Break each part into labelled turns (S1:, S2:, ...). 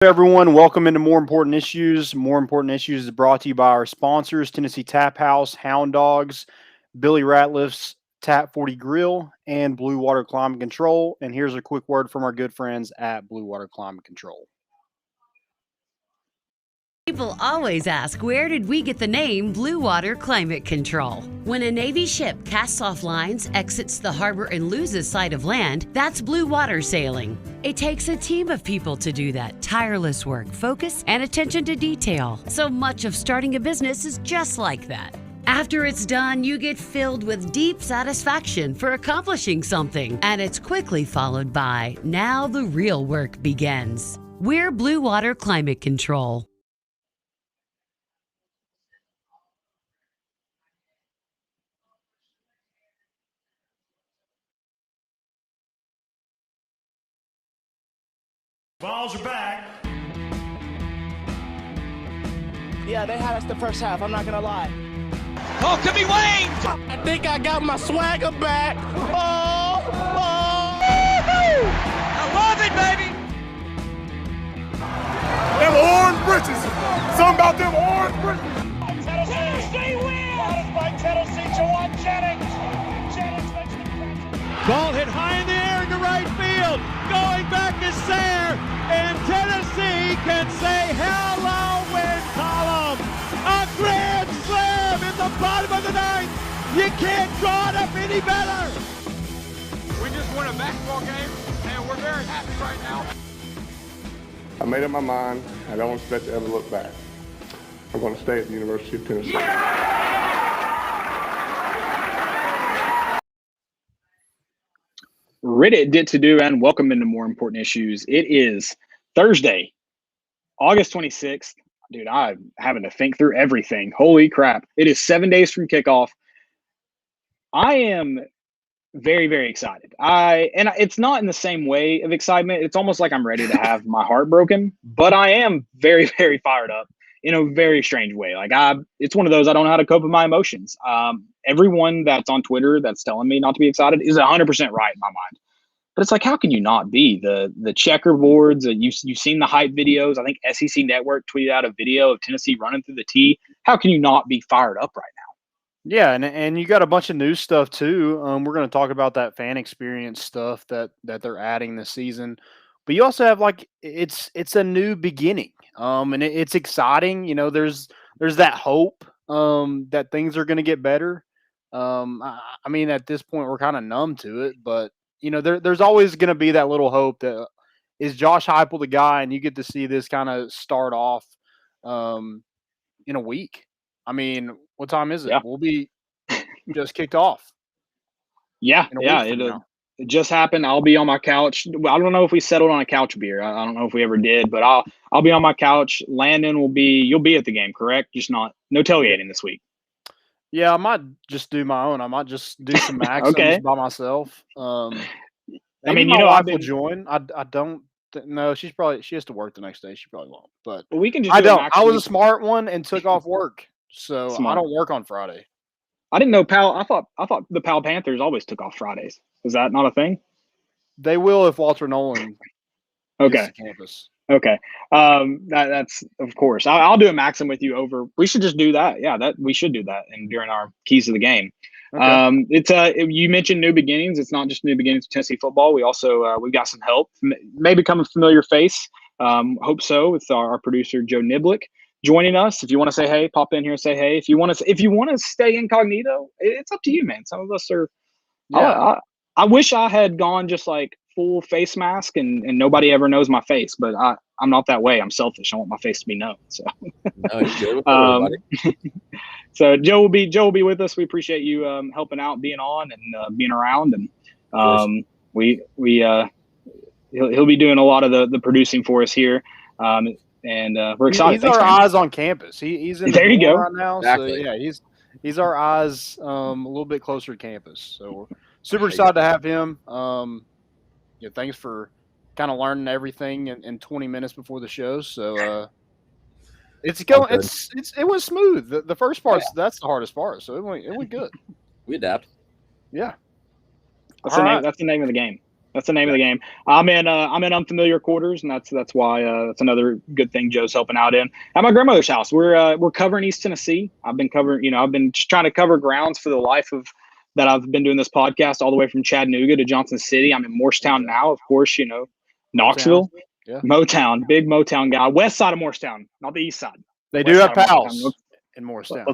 S1: Everyone, welcome into More Important Issues. More Important Issues is brought to you by our sponsors, Tennessee Tap House, Hound Dogs, Billy Ratliff's Tap 40 Grill, and Blue Water Climate Control. And here's a quick word from our good friends at Blue Water Climate Control.
S2: People always ask, where did we get the name Blue Water Climate Control? When a Navy ship casts off lines, exits the harbor, and loses sight of land, that's blue water sailing. It takes a team of people to do that. Tireless work, focus, and attention to detail. So much of starting a business is just like that. After it's done, you get filled with deep satisfaction for accomplishing something. And it's quickly followed by, now the real work begins. We're Blue Water Climate Control.
S3: Vols are back.
S4: Yeah, they had us the first half, I'm not gonna lie.
S5: Oh, could be Wayne!
S4: I think I got my swagger back. Oh!
S5: I love it, baby!
S3: Them orange britches. Something about them orange britches.
S6: Tennessee wins! By Tennessee to one Jennings. Jennings makes the catch.
S7: Ball hit high in the air into right field. Going back is Sayre. And Tennessee can say hello, win column. A grand slam in the bottom of the ninth. You can't draw it up any better.
S5: We just won a basketball game, and we're very happy right now.
S8: I made up my mind. I don't expect to ever look back. I'm going to stay at the University of Tennessee.
S9: Reddit did to do, and welcome into More Important Issues. It is Thursday, August 26th. Dude, I'm having to think through everything. Holy crap. It is 7 days from kickoff. I am very, very excited. And it's not in the same way of excitement. It's almost like I'm ready to have my heart broken, but I am very, very fired up in a very strange way. It's one of those, I don't know how to cope with my emotions. Everyone that's on Twitter that's telling me not to be excited is 100% right in my mind. But it's like, how can you not be? The checkerboards, you've seen the hype videos. I think SEC Network tweeted out a video of Tennessee running through the tee. How can you not be fired up right now?
S1: Yeah, and you got a bunch of new stuff too. We're going to talk about that fan experience stuff that they're adding this season. But you also have it's a new beginning. And it's exciting. You know, there's that hope that things are going to get better. I mean, at this point, we're kind of numb to it, but you know, there's always going to be that little hope that is Josh Heupel the guy, and you get to see this kind of start off in a week. I mean, what time is it?
S9: Yeah.
S1: We'll be just kicked off.
S9: Yeah, it just happened. I'll be on my couch. I don't know if we settled on a couch beer. I don't know if we ever did, but I'll be on my couch. Landon you'll be at the game, correct? Just no tailgating this week.
S1: Yeah, I might just do my own. I might just do some maxims by myself.
S9: I mean,
S1: my wife will join. I don't. No, she has to work the next day. She probably won't. But
S9: we can just.
S1: I don't. I was a smart one and took off work, so
S9: Smart.
S1: I don't work on Friday.
S9: I didn't know I thought the Pal Panthers always took off Fridays. Is that not a thing?
S1: They will if Walter Nolan gets to campus. Okay.
S9: That's of course. I'll do a maxim with you over. We should just do that. Yeah, we should do that. And during our keys to the game, it's you mentioned new beginnings. It's not just new beginnings of Tennessee football. We also we've got some help. May become a familiar face. Hope so. With our producer Joe Niblick joining us. If you want to say hey, pop in here and say hey. If you want to stay incognito, it's up to you, man. Some of us are. Yeah. I wish I had gone just like full face mask and nobody ever knows my face, but I'm not that way. I'm selfish. I want my face to be known. So, so Joe will be with us. We appreciate you helping out, being on, and being around, and he'll be doing a lot of the producing for us here. And we're excited.
S1: He's our eyes on campus. He's in
S9: there. You go
S1: right now. Exactly. So yeah, he's our eyes a little bit closer to campus. So we're super excited to have him. Thanks for kind of learning everything in 20 minutes before the show. So it's going. It was smooth. The first part, that's the hardest part. So it went good.
S10: We adapt.
S1: Yeah.
S9: That's the name of the game. That's the name of the game. I'm in unfamiliar quarters, and that's why that's another good thing Joe's helping out in. At my grandmother's house, we're covering East Tennessee. I've been just trying to cover grounds for the life of that. I've been doing this podcast all the way from Chattanooga to Johnson City. I'm in Morristown now, of course. Knoxville,
S1: Yeah.
S9: Motown, big Motown guy. West side of Morristown, not the east side.
S1: They
S9: West
S1: do
S9: side
S1: have
S9: of
S1: pals in Morristown.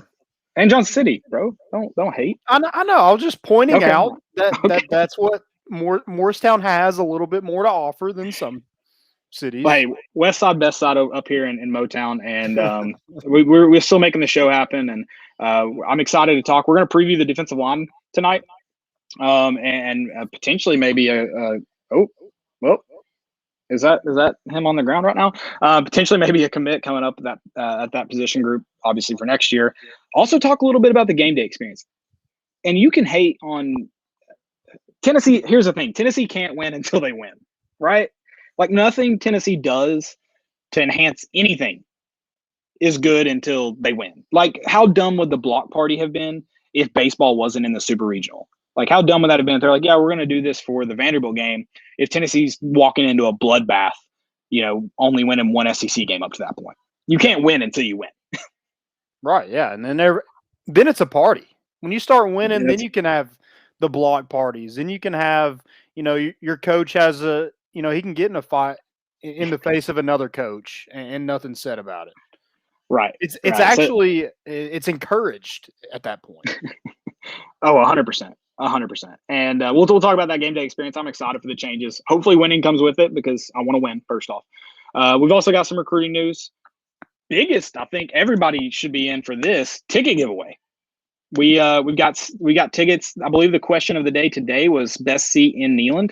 S9: And Johnson City, bro. Don't hate.
S1: I know. I was just pointing
S9: Okay.
S1: out that's what Morristown has a little bit more to offer than some cities.
S9: But hey, West Side, best side up here in Motown, and we're still making the show happen. And I'm excited to talk. We're going to preview the defensive line tonight, and potentially maybe is that him on the ground right now? Potentially maybe a commit coming up at that position group, obviously for next year. Also talk a little bit about the game day experience. And you can hate on Tennessee. Here's the thing: Tennessee can't win until they win, right? Like nothing Tennessee does to enhance anything is good until they win. Like how dumb would the block party have been if baseball wasn't in the Super Regional? Like how dumb would that have been if they're like, yeah, we're going to do this for the Vanderbilt game if Tennessee's walking into a bloodbath, only winning one SEC game up to that point. You can't win until you win.
S1: Right, yeah. And then it's a party. When you start winning, then you can have the block parties. Then you can have, your coach has he can get in a fight in the face of another coach and nothing's said about it.
S9: Right.
S1: It's actually it's encouraged at that point.
S9: Oh, 100%. 100%. And we'll talk about that game day experience. I'm excited for the changes. Hopefully winning comes with it because I want to win first off. We've also got some recruiting news. Biggest, I think everybody should be in for this ticket giveaway. We got tickets. I believe the question of the day today was best seat in Neyland.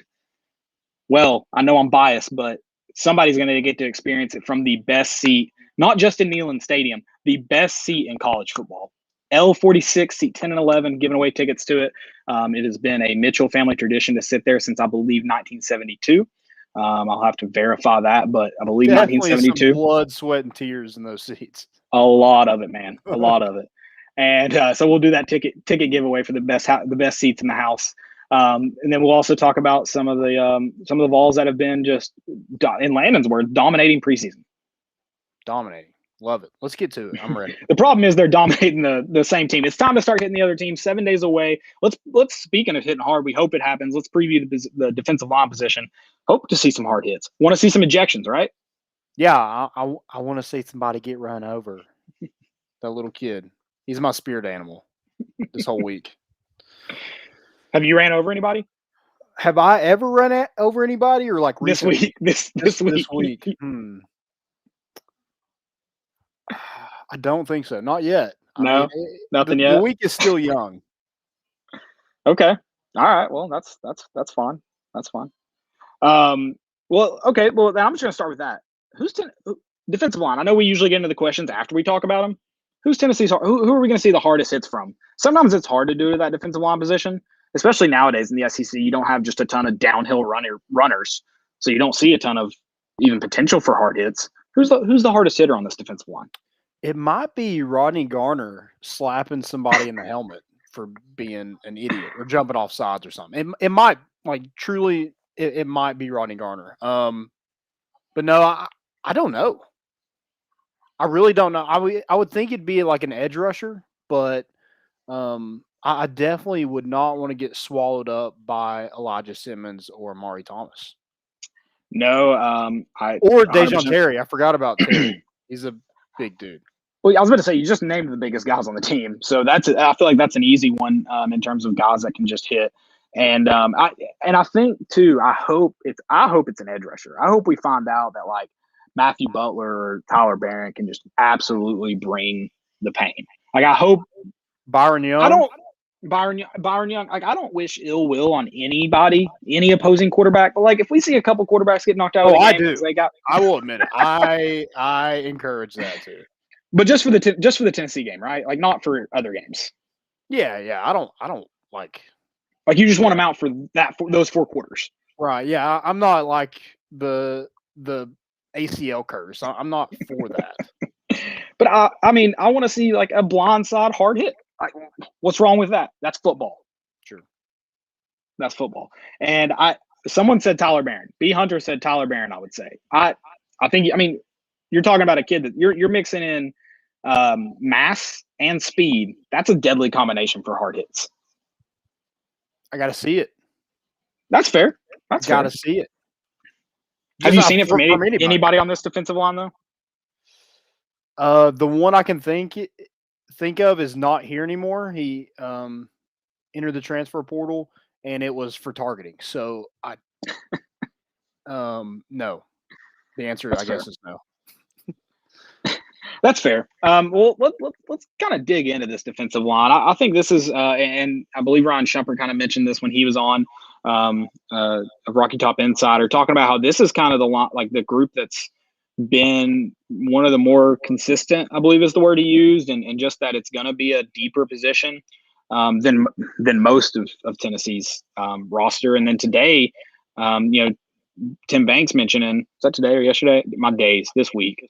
S9: Well, I know I'm biased, but somebody's going to get to experience it from the best seat, not just in Neyland Stadium, the best seat in college football. L46, seat 10 and 11, giving away tickets to it. It has been a Mitchell family tradition to sit there since, I believe, 1972. I'll have to verify that, but I believe
S1: Definitely
S9: 1972.
S1: Some blood, sweat, and tears in those seats.
S9: A lot of it, man. A lot of it. And so we'll do that ticket giveaway for the best seats in the house. And then we'll also talk about some of the Vols that have been just, in Landon's words, dominating preseason.
S1: Dominating. Love it. Let's get to it. I'm ready.
S9: The problem is they're dominating the same team. It's time to start hitting the other team 7 days away. Let's speaking of hitting hard, we hope it happens. Let's preview the defensive line position. Hope to see some hard hits. Want to see some ejections, right?
S1: Yeah, I want to see somebody get run over. That little kid. He's my spirit animal this whole week.
S9: Have you ran over anybody?
S1: Have I ever run over anybody or like recently?
S9: This week?
S1: I don't think so. Not yet.
S9: Nothing yet.
S1: The week is still young.
S9: Okay. All right. Well, that's fine. That's fine. Well, okay. Well, then I'm just gonna start with that. Who's defensive line? I know we usually get into the questions after we talk about them. Who's Tennessee's? Who are we going to see the hardest hits from? Sometimes it's hard to do to that defensive line position, especially nowadays in the SEC. You don't have just a ton of downhill runners, so you don't see a ton of even potential for hard hits. Who's the hardest hitter on this defensive line?
S1: It might be Rodney Garner slapping somebody in the helmet for being an idiot or jumping off sides or something. It might truly it might be Rodney Garner. But no, I don't know. I really don't know. I would think it'd be like an edge rusher, but I definitely would not want to get swallowed up by Elijah Simmons or Amari Thomas.
S9: No,
S1: or Dejon Terry. I forgot about Terry. He's a big dude.
S9: Well, I was about to say you just named the biggest guys on the team, so I feel like that's an easy one in terms of guys that can just hit. And I think too. I hope it's an edge rusher. I hope we find out that like Matthew Butler or Tyler Barron can just absolutely bring the pain. Like I hope
S1: Byron Young.
S9: Byron Young. Like I don't wish ill will on anybody, any opposing quarterback. But like if we see a couple quarterbacks get knocked out,
S1: I do. I will admit it. I encourage that too.
S9: But just for the Tennessee game, right? Like not for other games.
S1: Yeah. I don't like
S9: you just want them out for those 4 quarters.
S1: Right. Yeah. I'm not like the ACL curse. I'm not for that.
S9: But I mean, I want to see like a blindside hard hit. Like, what's wrong with that? That's football.
S1: Sure.
S9: That's football. And I Someone said Tyler Barron. B. Hunter said Tyler Barron, I would say. I think, I mean, you're talking about a kid that you're mixing in mass and speed. That's a deadly combination for hard hits.
S1: I got to see it.
S9: That's fair. That's
S1: got to
S9: fair.
S1: see it.
S9: Have you seen it from
S1: anybody?
S9: Anybody on this defensive line, though?
S1: The one I can think of is not here anymore. He entered the transfer portal, and it was for targeting. So no. The answer, I guess, is no.
S9: That's fair. Well, let's kind of dig into this defensive line. I think this is, and I believe Ryan Shumpert kind of mentioned this when he was on a Rocky Top Insider, talking about how this is kind of the line, like the group that's been one of the more consistent, I believe is the word he used, and just that it's going to be a deeper position than most of Tennessee's roster. And then today, Tim Banks mentioning, is that today or yesterday? My days this week.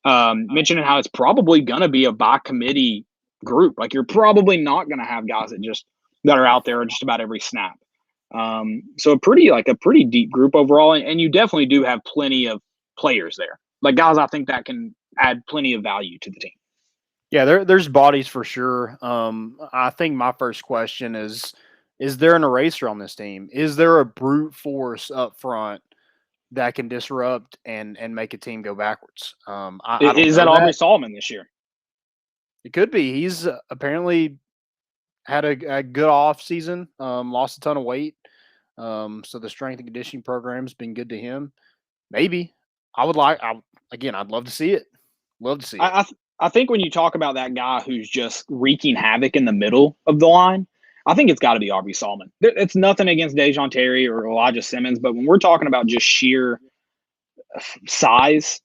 S9: Mentioning how it's probably going to be a by committee group. Like, you're probably not going to have guys that are out there just about every snap. So a pretty deep group overall. And you definitely do have plenty of players there, like guys I think that can add plenty of value to the team.
S1: Yeah, there's bodies for sure. I think my first question is there an eraser on this team? Is there a brute force up front that can disrupt and make a team go backwards?
S9: Is that Aubrey Solomon this year?
S1: It could be. He's apparently had a good off season, lost a ton of weight. So the strength and conditioning program's been good to him. Maybe. I'd love to see it. Love to see it.
S9: I think when you talk about that guy who's just wreaking havoc in the middle of the line, I think it's got to be Aubrey Solomon. It's nothing against Dejon Terry or Elijah Simmons, but when we're talking about just sheer size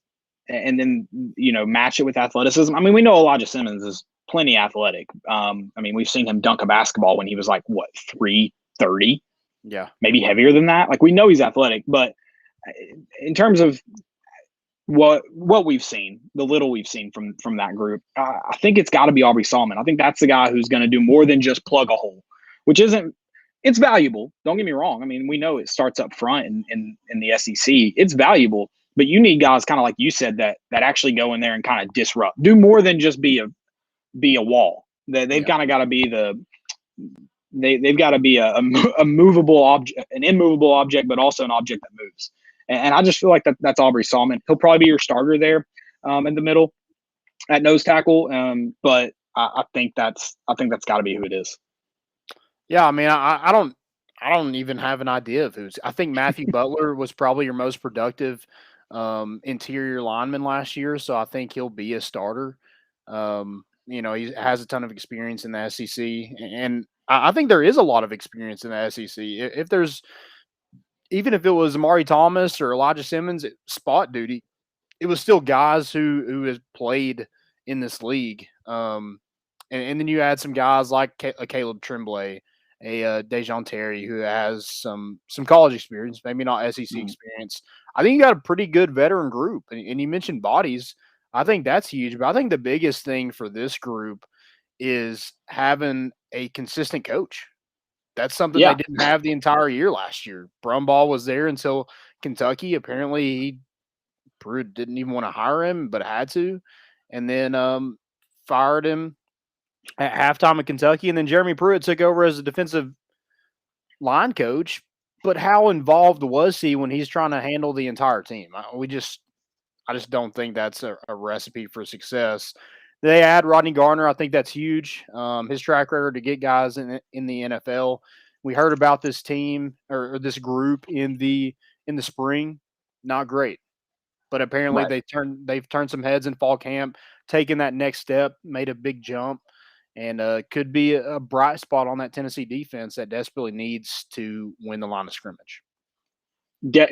S9: and then, match it with athleticism, I mean, we know Elijah Simmons is plenty athletic. I mean, we've seen him dunk a basketball when he was like, 330?
S1: Yeah.
S9: Maybe heavier than that. Like, we know he's athletic, but in terms of what we've seen, the little we've seen from that group, I think it's got to be Aubrey Solomon. I think that's the guy who's going to do more than just plug a hole, which it's valuable. Don't get me wrong. I mean, we know it starts up front in the SEC. It's valuable, but you need guys kind of like you said that actually go in there and kind of disrupt, do more than just be a wall. They've kind of got to be they've got to be a movable object, an immovable object, but also an object that moves. And I just feel like that's Aubrey Solomon. He'll probably be your starter there in the middle at nose tackle. But I think that's got to be who it is.
S1: Yeah, I mean, I don't even have an idea of who's. I think Matthew Butler was probably your most productive interior lineman last year, so I think he'll be a starter. He has a ton of experience in the SEC, and I think there is a lot of experience in the SEC. Even if it was Amari Thomas or Elijah Simmons at spot duty, it was still guys who has played in this league. And then you add some guys like a Caleb Tremblay, a Dejon Terry, who has some college experience, maybe not SEC experience. I think you got a pretty good veteran group. And you mentioned bodies. I think that's huge. But I think the biggest thing for this group is having a consistent coach. That's something they didn't have the entire year last year. Brumbaugh was there until Kentucky. Apparently, Pruitt didn't even want to hire him, but had to. And then fired him at halftime in Kentucky. And then Jeremy Pruitt took over as a defensive line coach. But how involved was he when he's trying to handle the entire team? I just don't think that's a recipe for success. They add Rodney Garner. I think that's huge. His track record to get guys in the NFL. We heard about this team or this group in the spring. Not great, but apparently they've turned some heads in fall camp, taken that next step, made a big jump, and could be a bright spot on that Tennessee defense that desperately needs to win the line of scrimmage.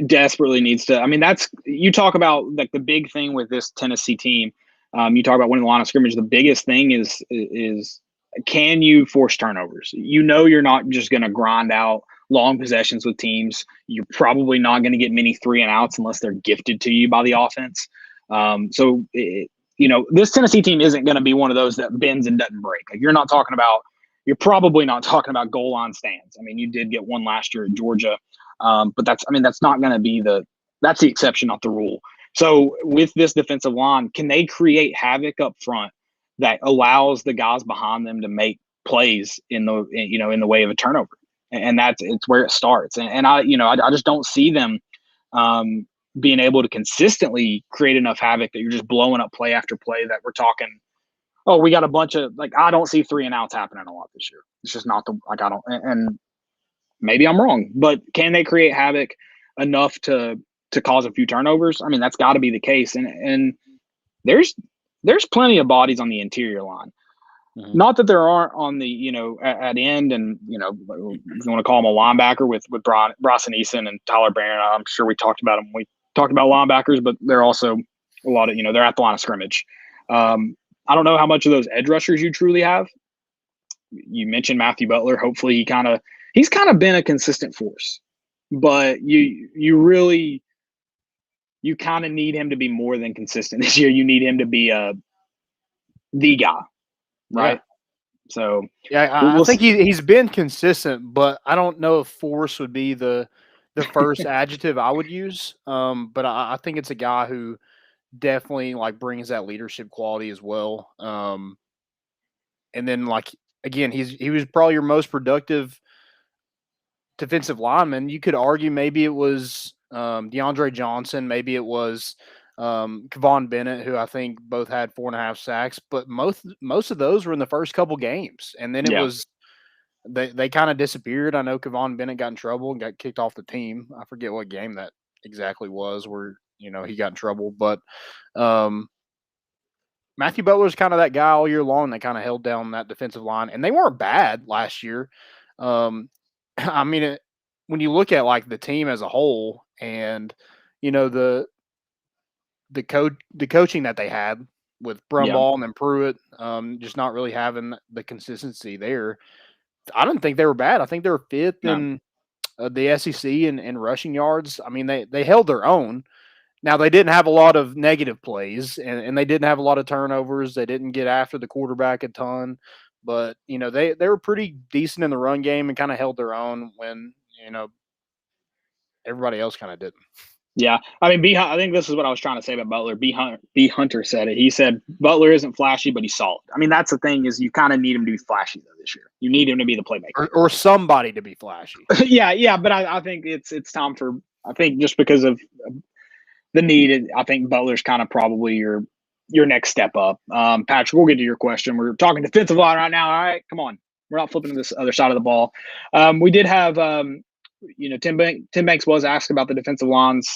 S9: Desperately needs to. I mean, you talk about like the big thing with this Tennessee team. You talk about winning the line of scrimmage. The biggest thing is can you force turnovers? You're not just going to grind out long possessions with teams. You're probably not going to get many 3-and-outs unless they're gifted to you by the offense. This Tennessee team isn't going to be one of those that bends and doesn't break. Like you're probably not talking about goal line stands. I mean, you did get one last year at Georgia. But that's not going to be that's the exception, not the rule. So with this defensive line, can they create havoc up front that allows the guys behind them to make plays in the way of a turnover? And it's where it starts. And I just don't see them being able to consistently create enough havoc that you're just blowing up play after play that we're talking, oh, we got a bunch of, like, I don't see 3 and outs happening a lot this year. It's just not and maybe I'm wrong, but can they create havoc enough to cause a few turnovers? I mean, that's got to be the case. And there's plenty of bodies on the interior line. Mm-hmm. Not that there aren't on the, at end, and, if you want to call them a linebacker with Bryson Eason and Tyler Barron. I'm sure we talked about them. We talked about linebackers, but they're also a lot of, they're at the line of scrimmage. I don't know how much of those edge rushers you truly have. You mentioned Matthew Butler. Hopefully he's kind of been a consistent force, but you kind of need him to be more than consistent this year. You need him to be the guy, right? Yeah. So
S1: I think he's been consistent, but I don't know if force would be the first adjective I would use. But I think it's a guy who definitely brings that leadership quality as well. And then again, he was probably your most productive defensive lineman. You could argue maybe it was DeAndre Johnson, maybe it was Kevon Bennett, who I think both had 4.5 sacks, but most of those were in the first couple games, and then it was they kind of disappeared. I know Kevon Bennett got in trouble and got kicked off the team. I forget what game that exactly was where he got in trouble, but Matthew Butler's kind of that guy all year long that kind of held down that defensive line, and they weren't bad last year. I mean, when you look at the team as a whole, and the coaching that they had with Brumbaugh and Pruitt, just not really having the consistency there. I didn't think they were bad. I think they were 5th in the SEC in rushing yards. I mean, they held their own. Now, they didn't have a lot of negative plays, and they didn't have a lot of turnovers. They didn't get after the quarterback a ton. But, they were pretty decent in the run game and kind of held their own when, everybody else kind of didn't.
S9: Yeah. I mean, I think this is what I was trying to say about Butler. B. Hunter said it. He said, Butler isn't flashy, but he's solid. I mean, that's the thing, is you kind of need him to be flashy, though, this year. You need him to be the playmaker.
S1: Or somebody to be flashy.
S9: Yeah. But I think it's time for – I think just because of the need, I think Butler's kind of probably your next step up. Patrick, we'll get to your question. We're talking defensive line right now. All right, come on. We're not flipping to this other side of the ball. We did have Tim Banks was asked about the defensive line's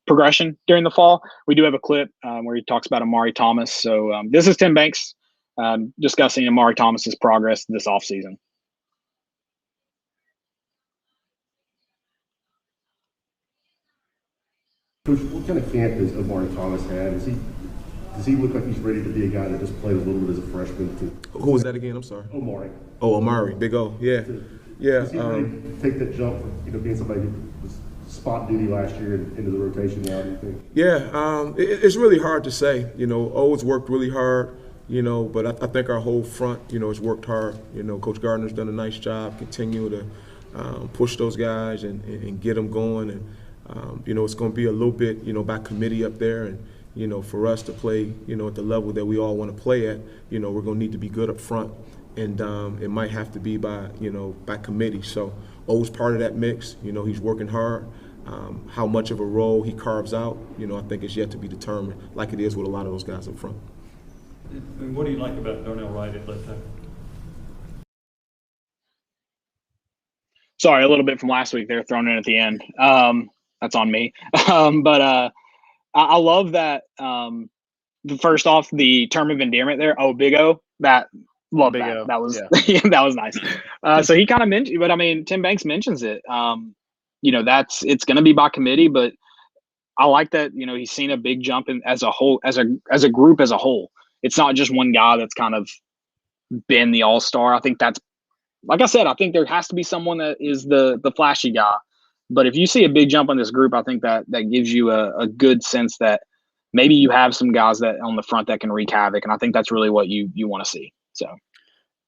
S9: progression during the fall. We do have a clip where he talks about Amari Thomas. So this is Tim Banks discussing Amari Thomas's progress this offseason.
S10: Coach, what kind of camp does Amari Thomas have? Does he look like he's ready to be a guy that just played a little bit as a freshman?
S11: Who was that again? I'm sorry.
S10: Omari.
S11: Oh, Amari, Big O. Yeah. Yeah.
S10: Does he ready to take that jump from being somebody who was spot duty last year into the rotation now, do you think?
S11: Yeah, it's really hard to say. O's worked really hard, but I think our whole front, has worked hard. Coach Gardner's done a nice job, continue to push those guys and get them going. And, it's going to be a little bit, by committee up there. And, for us to play, at the level that we all want to play at, we're going to need to be good up front. And it might have to be by committee. So O's part of that mix. He's working hard. How much of a role he carves out, I think is yet to be determined, like it is with a lot of those guys up front.
S12: And what do you like about Darnell Wright at left tackle?
S9: Sorry, a little bit from last week there thrown in at the end. That's on me. But I love that. First off, the term of endearment there. Oh, Big O. Love Big that. O. That was that was nice. So he kind of mentioned, but I mean, Tim Banks mentions it. It's going to be by committee, but I like that. He's seen a big jump in as a whole, as a group as a whole. It's not just one guy that's kind of been the all-star. I think that's, like I said, I think there has to be someone that is the flashy guy. But if you see a big jump on this group, I think that gives you a good sense that maybe you have some guys that on the front that can wreak havoc, and I think that's really what you want to see. So,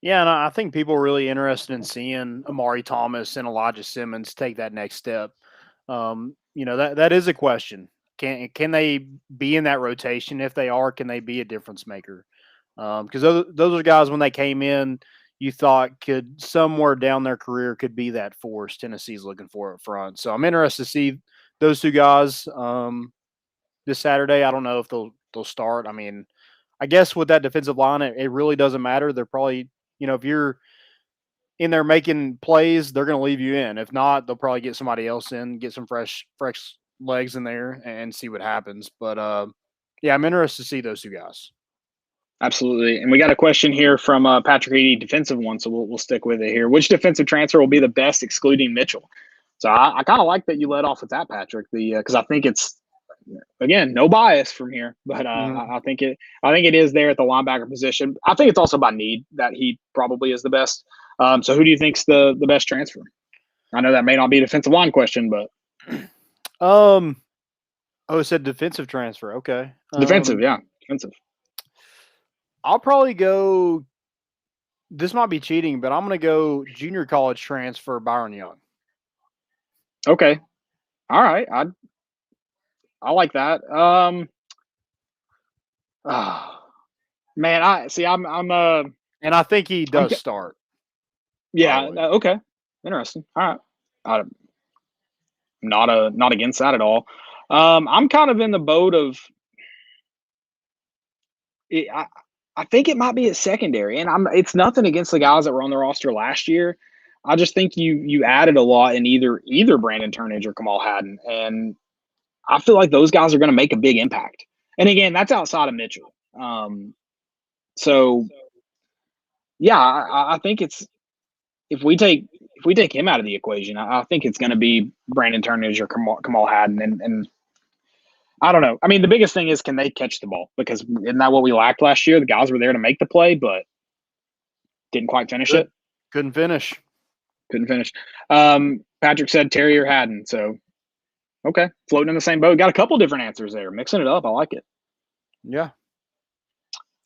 S1: Yeah, and I think people are really interested in seeing Amari Thomas and Elijah Simmons take that next step. That is a question. Can they be in that rotation? If they are, can they be a difference maker? Because those are guys when they came in, you thought could somewhere down their career could be that force Tennessee's looking for up front. So I'm interested to see those two guys this Saturday. I don't know if they'll start. I mean, I guess with that defensive line, it really doesn't matter. They're probably, if you're in there making plays, they're going to leave you in. If not, they'll probably get somebody else in, get some fresh legs in there, and see what happens. But yeah, I'm interested to see those two guys.
S9: Absolutely. And we got a question here from Patrick Eady, defensive one, so we'll stick with it here. Which defensive transfer will be the best excluding Mitchell? So I kind of like that you led off with that, Patrick, because I think it's, again, no bias from here, but I think it is there at the linebacker position. I think it's also by need that he probably is the best. So who do you think's the best transfer? I know that may not be a defensive line question, but
S1: it said defensive transfer. Okay,
S9: defensive, yeah, defensive.
S1: I'll probably go. This might be cheating, but I'm going to go junior college transfer Byron Young.
S9: Okay, all right, I like that. Man,
S1: and I think he does start.
S9: Yeah. Okay. Interesting. All right. Not against that at all. I'm kind of in the boat of. I think it might be a secondary, and it's nothing against the guys that were on the roster last year. I just think you added a lot in either Brandon Turnage or Kamal Hadden, and I feel like those guys are going to make a big impact. And again, that's outside of Mitchell. So yeah, I think it's if we take him out of the equation, I think it's going to be Brandon Turnage or Kamal Hadden, and I don't know. I mean, the biggest thing is, can they catch the ball? Because isn't that what we lacked last year? The guys were there to make the play, but didn't quite finish it.
S1: Couldn't finish.
S9: Patrick said Terry or Hadden. So, okay, floating in the same boat. Got a couple different answers there. Mixing it up. I like it.
S1: Yeah.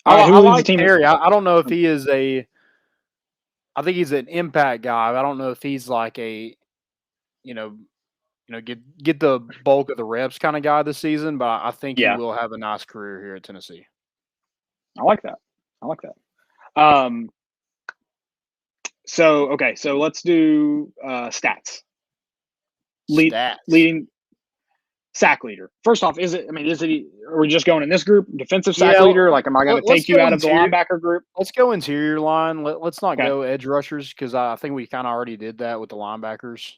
S9: I
S1: like Terry. I don't know if he is I think he's an impact guy. I don't know if he's like a, get the bulk of the reps kind of guy this season, but I think he will have a nice career here at Tennessee.
S9: I like that. So let's do stats. Leading sack leader. First off, are we just going in this group? Defensive sack leader? Like, am I going to take you out of the linebacker group?
S1: Let's go interior line. Let's not go edge rushers, because I think we kind of already did that with the linebackers.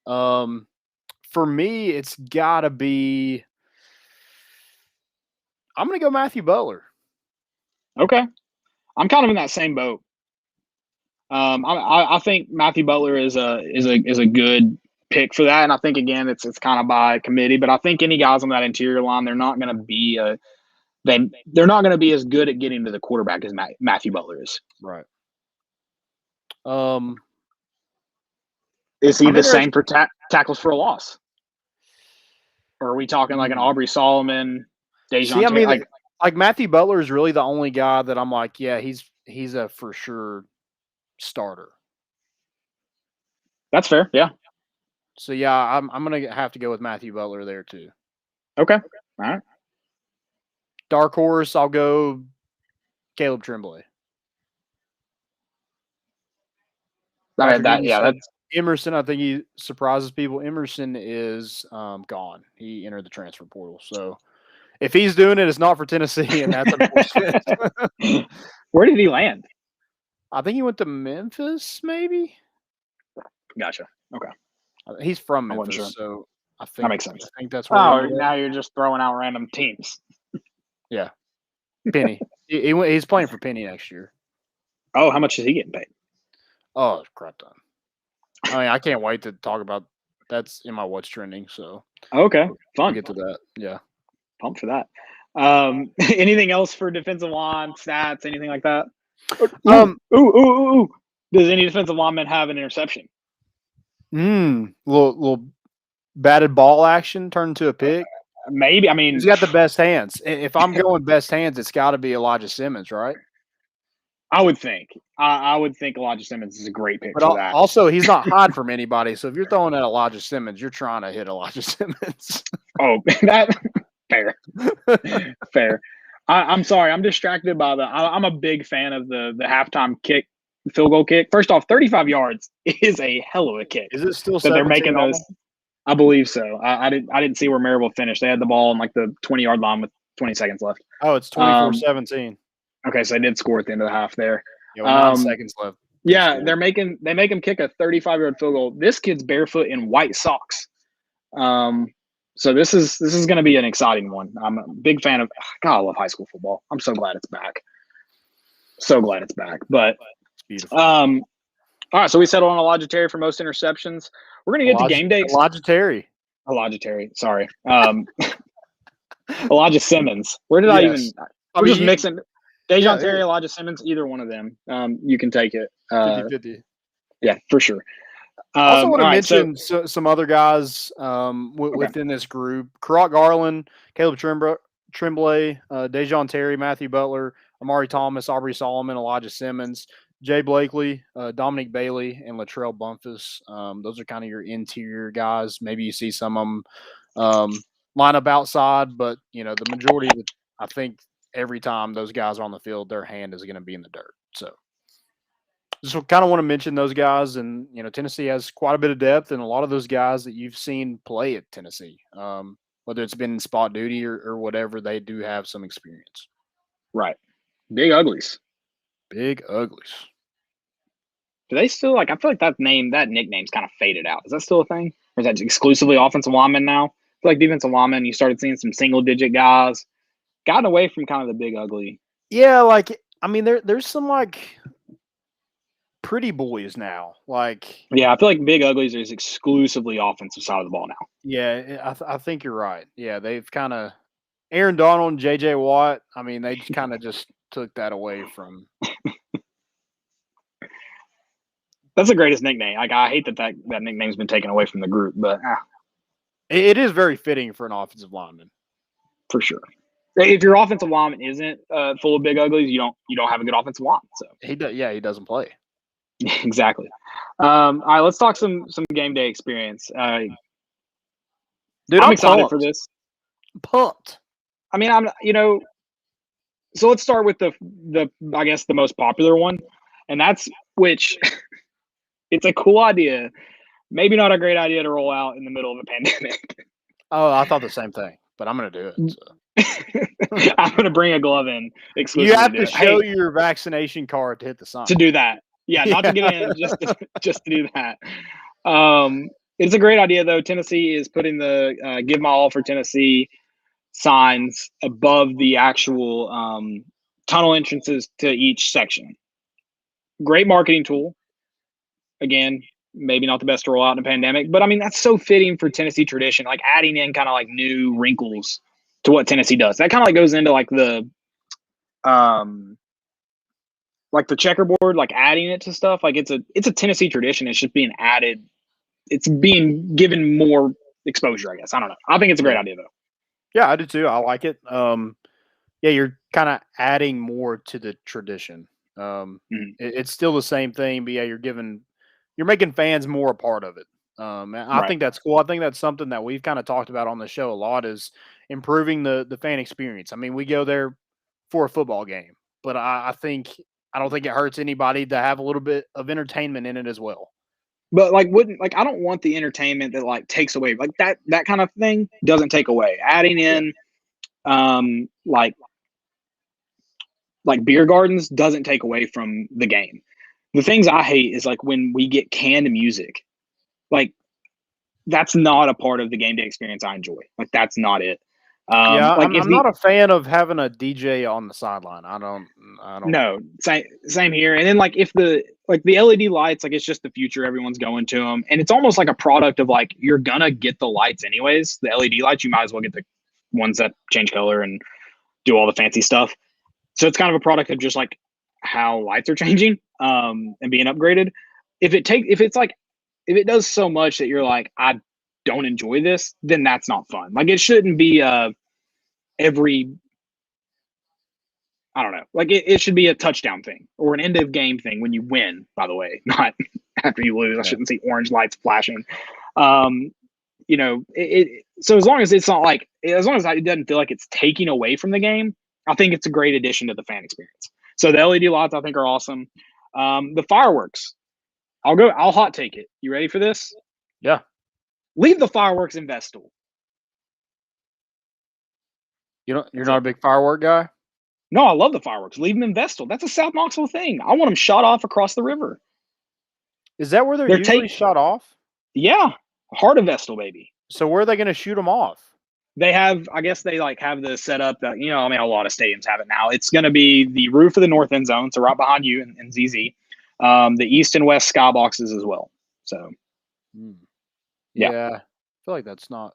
S1: For me, it's got to be. I'm going to go Matthew Butler.
S9: Okay, I'm kind of in that same boat. I think Matthew Butler is a good pick for that, and I think again it's kind of by committee. But I think any guys on that interior line, they're not going to be they're not going to be as good at getting to the quarterback as Matthew Butler is.
S1: Right.
S9: Is he the same for tackles for a loss? Or are we talking like an Aubrey Solomon, Dejon?
S1: I mean, like Matthew Butler is really the only guy that I'm like, yeah, he's a for sure starter.
S9: That's fair, yeah.
S1: So yeah, I'm gonna have to go with Matthew Butler there too.
S9: Okay, all right.
S1: Dark horse, I'll go Caleb Tremblay.
S9: That's
S1: Emerson. I think he surprises people. Emerson is gone. He entered the transfer portal. So if he's doing it, it's not for Tennessee, and that's unfortunate.
S9: Where did he land?
S1: I think he went to Memphis, maybe.
S9: Gotcha. Okay.
S1: He's from Memphis, so I think
S9: that makes sense.
S1: I think that's where.
S9: Now you're just throwing out random teams.
S1: Yeah, Penny. He's playing for Penny next year.
S9: Oh, how much is he getting paid?
S1: Oh, crap ton. I mean, I can't wait to talk about. That's in my what's trending. So
S9: okay, fun.
S1: We'll get to that. Yeah,
S9: pumped for that. Anything else for defensive line stats? Anything like that? Ooh. Does any defensive lineman have an interception?
S1: Little batted ball action turned into a pick.
S9: Maybe. I mean,
S1: he's got the best hands. If I'm going best hands, it's got to be Elijah Simmons, right?
S9: I would think. I would think Elijah Simmons is a great pick
S1: But
S9: for that.
S1: also, he's not hiding from anybody. So if you're throwing at Elijah Simmons, you're trying to hit Elijah Simmons.
S9: Oh, that fair. Fair. I'm sorry. I'm distracted by I'm a big fan of the halftime kick, field goal kick. First off, 35 yards is a hell of a kick.
S1: Is it still
S9: that they're making those?
S1: Almost?
S9: I believe so. I didn't see where Maryville finished. They had the ball on like the 20-yard line with 20 seconds left.
S1: Oh, it's 24-17.
S9: Okay, so they did score at the end of the half there.
S1: Yeah, with 9 seconds left.
S9: Yeah, they make him kick a 35-yard field goal. This kid's barefoot in white socks. So this is going to be an exciting one. I'm a big fan of. God, I love high school football. I'm so glad it's back. So glad it's back. But
S1: it's beautiful.
S9: All right, so we settled on Elijah Terry for most interceptions. We're going to get to game day.
S1: Elijah Terry.
S9: Sorry. Elijah Simmons. Where did I even? I'm just mixing. Dejon Terry, Elijah Simmons, either one of them. You can take it.
S1: 50-50.
S9: Yeah, for sure.
S1: I also want to mention some other guys within this group. Karat Garland, Caleb Tremblay, Dejon Terry, Matthew Butler, Amari Thomas, Aubrey Solomon, Elijah Simmons, Jay Blakely, Dominic Bailey, and Latrell Bumpus. Those are kind of your interior guys. Maybe you see some of them line up outside, but the majority of it, I think every time those guys are on the field, their hand is going to be in the dirt. So just kind of want to mention those guys. And, Tennessee has quite a bit of depth, and a lot of those guys that you've seen play at Tennessee, whether it's been in spot duty or whatever, they do have some experience.
S9: Right. Big Uglies.
S1: Big Uglies.
S9: Do they still I feel like that nickname's kind of faded out. Is that still a thing? Or is that exclusively offensive linemen now? I feel like defensive linemen, you started seeing some single digit guys. Gotten away from kind of the Big Ugly.
S1: Yeah, there's some pretty boys now.
S9: Yeah, I feel like Big Uglies is exclusively offensive side of the ball now.
S1: Yeah, I think you're right. Yeah, they've kind of Aaron Donald and J.J. Watt. They kind of just took that away from.
S9: That's the greatest nickname. I hate that nickname's been taken away from the group, but
S1: it is very fitting for an offensive lineman,
S9: for sure. If your offensive lineman isn't full of Big Uglies, you don't have a good offensive line. So
S1: he doesn't play.
S9: Exactly. All right, let's talk some game day experience. Dude, I'm excited for this.
S1: Pumped.
S9: So let's start with the I guess the most popular one, and that's which it's a cool idea, maybe not a great idea to roll out in the middle of a pandemic.
S1: Oh, I thought the same thing, but I'm going to do it. So.
S9: I'm going to bring a glove in.
S1: You have to show your vaccination card to hit the sign.
S9: To do that. Yeah, not to get in, just to do that. It's a great idea, though. Tennessee is putting the Give My All for Tennessee signs above the actual tunnel entrances to each section. Great marketing tool. Again, maybe not the best to roll out in a pandemic, but that's so fitting for Tennessee tradition, adding in kind of new wrinkles to what Tennessee does. That kind of goes into the checkerboard, adding it to stuff. It's a Tennessee tradition. It's just being added. It's being given more exposure, I guess. I don't know. I think it's a great idea, though.
S1: Yeah, I do too. I like it. You're kind of adding more to the tradition. It's still the same thing, but you're making fans more a part of it. I think that's cool. I think that's something that we've kind of talked about on the show a lot, is improving the fan experience. We go there for a football game, but I don't think it hurts anybody to have a little bit of entertainment in it as well.
S9: But I don't want the entertainment that takes away that kind of thing doesn't take away. Adding in beer gardens doesn't take away from the game. The things I hate is when we get canned music. That's not a part of the game day experience I enjoy. That's not it.
S1: I'm not a fan of having a DJ on the sideline. I don't.
S9: No, same here. And then if the LED lights, it's just the future. Everyone's going to them, and it's almost like a product of you're gonna get the lights anyways. The LED lights, you might as well get the ones that change color and do all the fancy stuff. So it's kind of a product of just how lights are changing and being upgraded. If it does so much that you're I don't enjoy this, then that's not fun. It shouldn't be every I don't know. Like it should be a touchdown thing or an end of game thing when you win, by the way, not after you lose. I shouldn't see orange lights flashing. You know, so as long as it's not like, as long as it doesn't feel like it's taking away from the game, I think it's a great addition to the fan experience. So the LED lights I think are awesome. The fireworks, I'll hot take it. You ready for this?
S1: Yeah.
S9: Leave the fireworks in Vestal.
S1: You're not a big firework guy?
S9: No, I love the fireworks. Leave them in Vestal. That's a South Knoxville thing. I want them shot off across the river.
S1: Is that where they're usually shot off?
S9: Yeah. Heart of Vestal, baby.
S1: So where are they going to shoot them off?
S9: They have, I guess they like have the setup that, you know, I mean, a lot of stadiums have it now. It's going to be the roof of the north end zone, so right behind you in ZZ. The east and west sky boxes as well. So,
S1: yeah. I feel like that's not.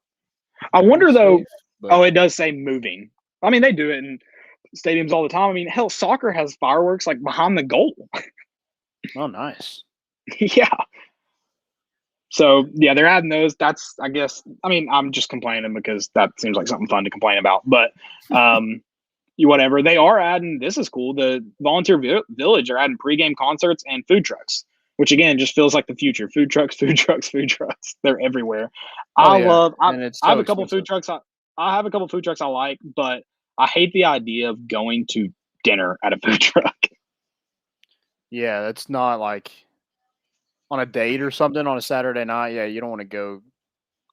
S9: I wonder though.
S1: But...
S9: Oh, it does say moving. I mean, they do it in stadiums all the time. I mean, hell, soccer has fireworks like behind the goal.
S1: Oh, nice.
S9: Yeah. So yeah, they're adding those. That's, I guess, I mean, I'm just complaining because that seems like something fun to complain about. But whatever. They are adding, this is cool. The Volunteer Village are adding pregame concerts and food trucks, which again just feels like the future. Food trucks. They're everywhere. I have a couple food trucks. I have a couple food trucks I like, but I hate the idea of going to dinner at a food truck.
S1: Yeah, that's not like on a date or something on a Saturday night. Yeah, you don't want to go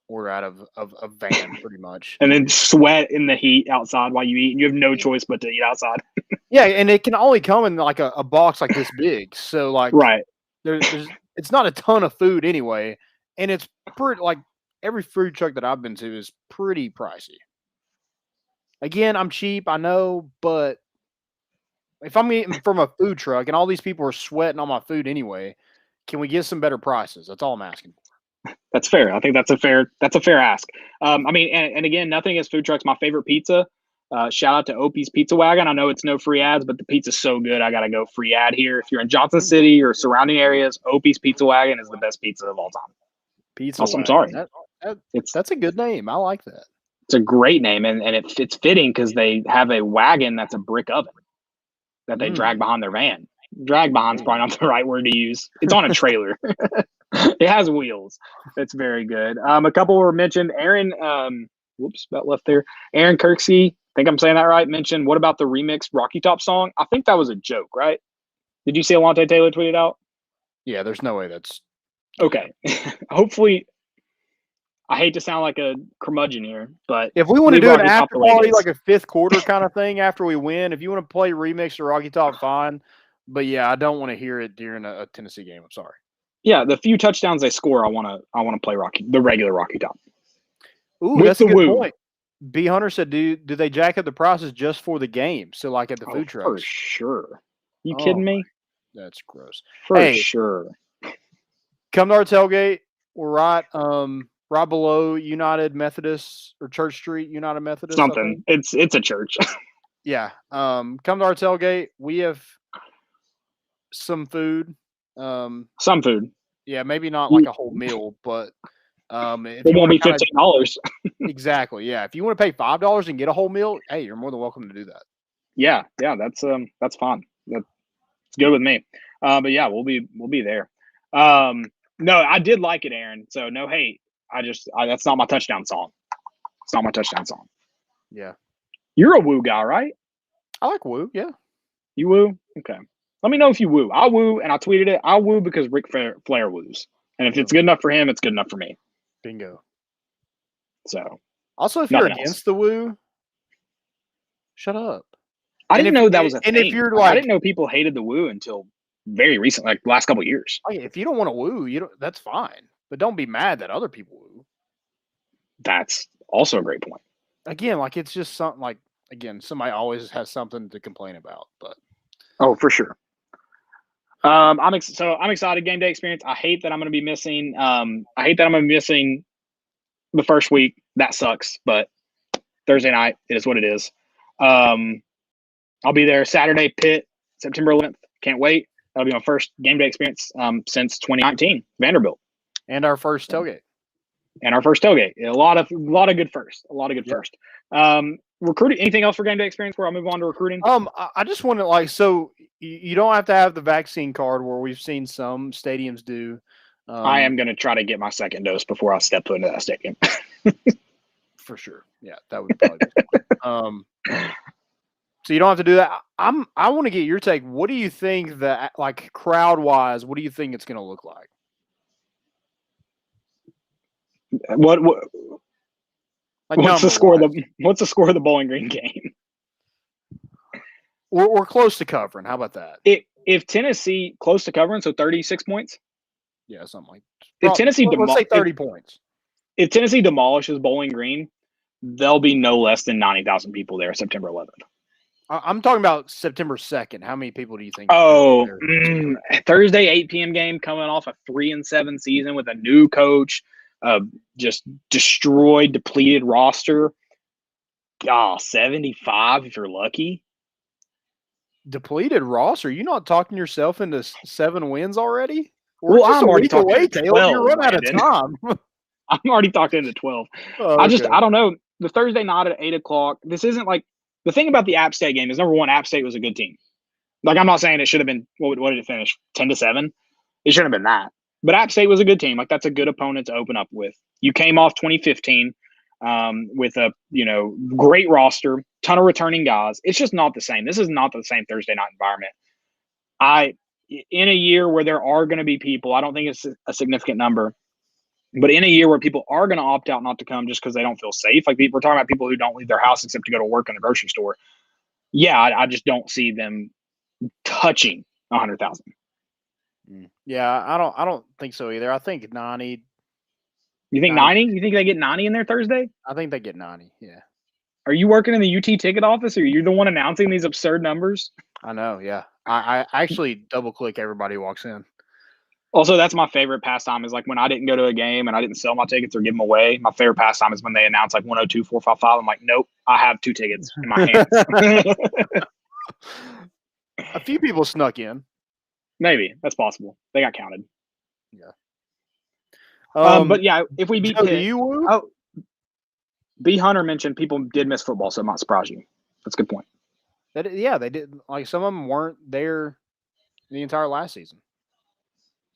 S1: order out of a van pretty much.
S9: And then sweat in the heat outside while you eat, and you have no choice but to eat outside.
S1: Yeah, and it can only come in like a box like this big. So like
S9: right.
S1: There's it's not a ton of food anyway, and it's pretty like every food truck that I've been to is pretty pricey. Again, I'm cheap, I know, but if I'm eating from a food truck and all these people are sweating on my food anyway, can we get some better prices? That's all I'm asking for.
S9: That's fair. I think that's a fair ask. I mean, and again, nothing against food trucks. My favorite pizza. Shout out to Opie's Pizza Wagon. I know it's no free ads, but the pizza's so good. I gotta go free ad here. If you're in Johnson City or surrounding areas, Opie's Pizza Wagon is the best pizza of all time.
S1: Pizza.
S9: Also, I'm sorry.
S1: That's a good name. I like that.
S9: It's a great name, and it's fitting because they have a wagon that's a brick oven that they drag behind their van. Drag behind's probably not the right word to use. It's on a trailer. It has wheels. It's very good. A couple were mentioned. Aaron, whoops, about left there. Aaron Kirksey, I think I'm saying that right, mentioned, what about the remixed Rocky Top song? I think that was a joke, right? Did you see Alontae Taylor tweet it out?
S1: Yeah, there's no way that's...
S9: Okay. Hopefully, I hate to sound like a curmudgeon here, but...
S1: If we want to do an after party, like a fifth quarter kind of thing after we win, if you want to play remix or Rocky Top, fine. But yeah, I don't want to hear it during a Tennessee game. I'm sorry.
S9: Yeah, the few touchdowns they score, I want to play the regular Rocky Top.
S1: Ooh, that's a good point. B Hunter said, do they jack up the prices just for the game? So like at the food trucks?
S9: For sure. You kidding me?
S1: That's gross.
S9: For sure.
S1: Come to our tailgate. We're right below United Methodist or Church Street, United Methodist.
S9: Something. It's a church.
S1: Yeah. Come to our tailgate. We have some food.
S9: Some food.
S1: Yeah, maybe not like a whole meal, but
S9: it won't be $15.
S1: Exactly. Yeah. If you want to pay $5 and get a whole meal, hey, you're more than welcome to do that.
S9: Yeah, that's fine. That's good with me. But yeah, we'll be there. No, I did like it, Aaron. So no hate. That's not my touchdown song. It's not my touchdown song.
S1: Yeah.
S9: You're a woo guy, right?
S1: I like woo. Yeah.
S9: You woo? Okay. Let me know if you woo. I woo, and I tweeted it. I woo because Ric Flair woos. And if it's good enough for him, it's good enough for me.
S1: Bingo.
S9: So.
S1: Also, if you're against the woo, shut up.
S9: I didn't know that was a thing.
S1: And if you're like,
S9: I didn't know people hated the woo until very recent, like the last couple of years.
S1: If you don't want to woo, that's fine. But don't be mad that other people woo.
S9: That's also a great point.
S1: Again, like it's just something like, somebody always has something to complain about. But
S9: oh, for sure. I'm excited. Game day experience. I hate that I'm going to be missing. The first week. That sucks. But Thursday night, it is what it is. I'll be there Saturday. Pitt, September 11th. Can't wait. That'll be my first game day experience since 2019. Vanderbilt.
S1: And our first tailgate.
S9: A lot of good first. recruiting. Anything else for Game Day Experience before I move on to recruiting?
S1: I just want to so you don't have to have the vaccine card where we've seen some stadiums do.
S9: I am going to try to get my second dose before I step foot into that stadium.
S1: For sure. Yeah, that would probably be so you don't have to do that. I want to get your take. What do you think that, like, crowd wise, what do you think it's going to look like?
S9: What's the score of the Bowling Green game?
S1: We're close to covering. How about that?
S9: If Tennessee close to covering, so 36 points.
S1: Yeah, something like.
S9: If Tennessee,
S1: let's say 30 points.
S9: If Tennessee demolishes Bowling Green, there'll be no less than 90,000 people there September 11th.
S1: I'm talking about September 2nd. How many people do you think?
S9: Thursday 8 p.m. game coming off a 3-7 season with a new coach, just destroyed, depleted roster. 75 if you're lucky.
S1: Depleted roster? Are you not talking yourself into 7 wins already?
S9: I'm already talking away,
S1: Taylor.
S9: 12,
S1: you're running out of time.
S9: I'm already talking into 12.
S1: Oh,
S9: I don't know. The Thursday night at 8 o'clock. This isn't like the thing about the App State game is number one, App State was a good team. Like, I'm not saying it should have been, what did it finish? 10-7? It shouldn't have been that. But App State was a good team. Like, that's a good opponent to open up with. You came off 2015 with a, great roster, ton of returning guys. It's just not the same. This is not the same Thursday night environment. In a year where there are going to be people, I don't think it's a significant number, but in a year where people are going to opt out not to come just because they don't feel safe, like we're talking about people who don't leave their house except to go to work in the grocery store. Yeah, I just don't see them touching 100,000.
S1: Yeah, I don't think so either. I think 90.
S9: You think 90? You think they get 90 in there Thursday?
S1: I think they get 90. Yeah.
S9: Are you working in the UT ticket office, or are you the one announcing these absurd numbers?
S1: I know. Yeah, I actually double click everybody who walks in.
S9: Also, that's my favorite pastime is like when I didn't go to a game and I didn't sell my tickets or give them away. My favorite pastime is when they announce like 102, 455. I'm like, nope, I have 2 tickets in my hands.
S1: A few people snuck in.
S9: Maybe that's possible. They got counted.
S1: Yeah.
S9: But yeah, if we beat Pitt, B. Hunter mentioned people did miss football, so it might surprise you. That's a good point.
S1: They did. Like, some of them weren't there the entire last season.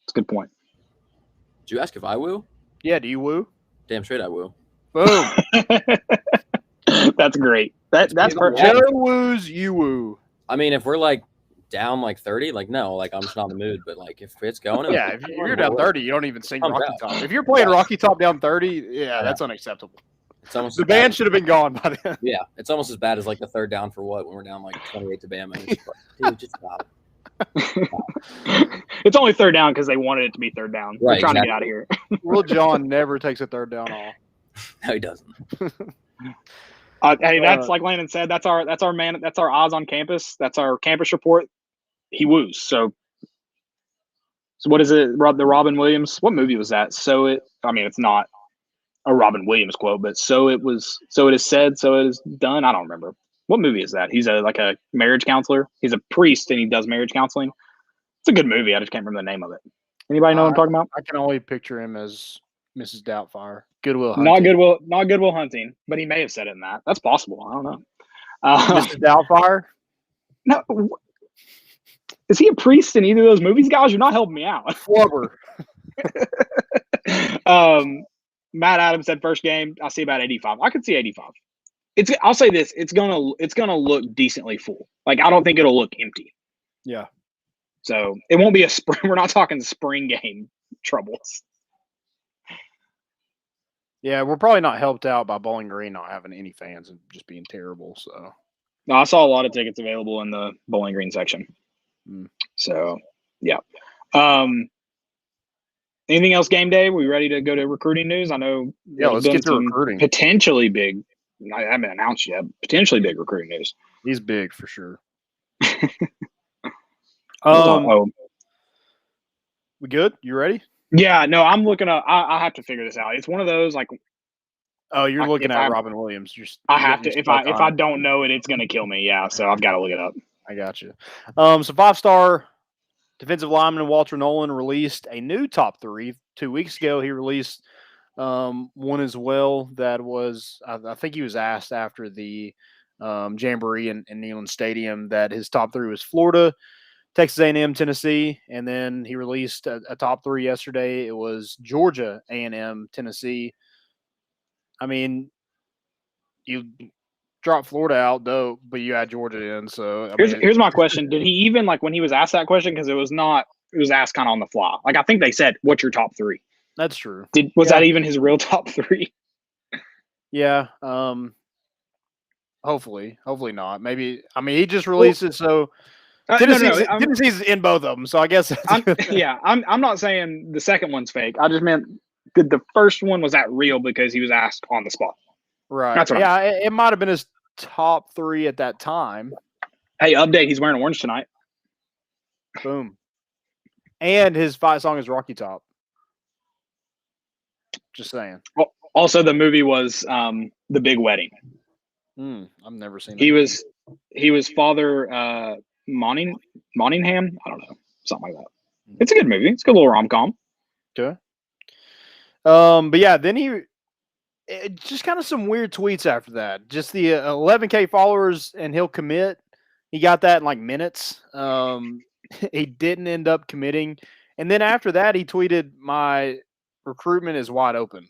S9: That's a good point.
S13: Did you ask if I woo?
S1: Yeah, do you woo?
S13: Damn straight I woo.
S1: Boom.
S9: That's great. That's perfect.
S1: Joe woos, you woo.
S13: I mean, if we're like down like 30, like no, like I'm just not in the mood. But like if it's going,
S1: yeah, if you're down 30, you don't even sing Rocky Top. If you're playing Rocky Top down 30, yeah, that's unacceptable.
S13: It's almost
S1: the band should have been gone by then.
S13: Yeah, it's almost as bad as like the third down for what when we're down like 28 to Bama. It's like, dude, just stop.
S9: It's only third down because they wanted it to be third down.
S13: Right,
S9: They're trying to get out of here.
S1: Will John never takes a third down off.
S13: No, he doesn't.
S9: Hey, that's like Landon said. That's our man. That's our eyes on campus. That's our campus report. He woos. So what is it? The Robin Williams. What movie was that? It's not a Robin Williams quote, but so it is said, so it is done. I don't remember. What movie is that? He's like a marriage counselor. He's a priest and he does marriage counseling. It's a good movie. I just can't remember the name of it. Anybody know what I'm talking about?
S1: I can only picture him as Mrs. Doubtfire. Goodwill Hunting.
S9: Not Goodwill Hunting, but he may have said it in that. That's possible. I don't know.
S1: Mrs. Doubtfire?
S9: No. Is he a priest in either of those movies, guys? You're not helping me out.
S1: Flubber.
S9: Matt Adams said first game, I see about 85. I could see 85. I'll say this, it's gonna look decently full. Like, I don't think it'll look empty.
S1: Yeah.
S9: So it won't be a spring. We're not talking spring game troubles.
S1: Yeah, we're probably not helped out by Bowling Green not having any fans and just being terrible. So
S9: no, I saw a lot of tickets available in the Bowling Green section. So yeah. Anything else game day? We ready to go to recruiting news? I know.
S1: Yeah, let's get to recruiting.
S9: Potentially big. I haven't announced yet. Potentially big recruiting news.
S1: He's big for sure. We good? You ready?
S9: Yeah. No, I'm looking up. I have to figure this out. It's one of those like.
S1: Oh, you're looking at Robin Williams.
S9: I have to. If I don't know it, it's gonna kill me. Yeah. So I've got to look it up.
S1: I got you. So 5-star defensive lineman Walter Nolan released a new top 3 2 weeks ago. He released one as well that was, I think he was asked after the jamboree in Neyland Stadium that his top 3 was Florida, Texas A&M, Tennessee, and then he released a top 3 yesterday. It was Georgia, A&M, Tennessee. I mean, you drop Florida out, though, but you add Georgia in. So
S9: here's my question: did he even when he was asked that question? Because it was asked kind of on the fly. I think they said, "What's your top 3?"
S1: That's true.
S9: Was that even his real top 3?
S1: Yeah. Hopefully not. Maybe. I mean, he just released it, so Tennessee's in both of them. So I guess.
S9: I'm not saying the second one's fake. I just meant the first one was that real because he was asked on the spot.
S1: Right. That's what it might have been his top 3 at that time.
S9: Hey, update! He's wearing orange tonight.
S1: Boom. And his fight song is Rocky Top. Just saying.
S9: Well, also, the movie was The Big Wedding.
S1: I've never seen.
S9: He was Father Monningham. I don't know, something like that. It's a good movie. It's a good little rom-com.
S1: Okay. But yeah, then just kind of some weird tweets after that. Just the 11K followers and he'll commit. He got that in like minutes. He didn't end up committing, and then after that, he tweeted, "My recruitment is wide open."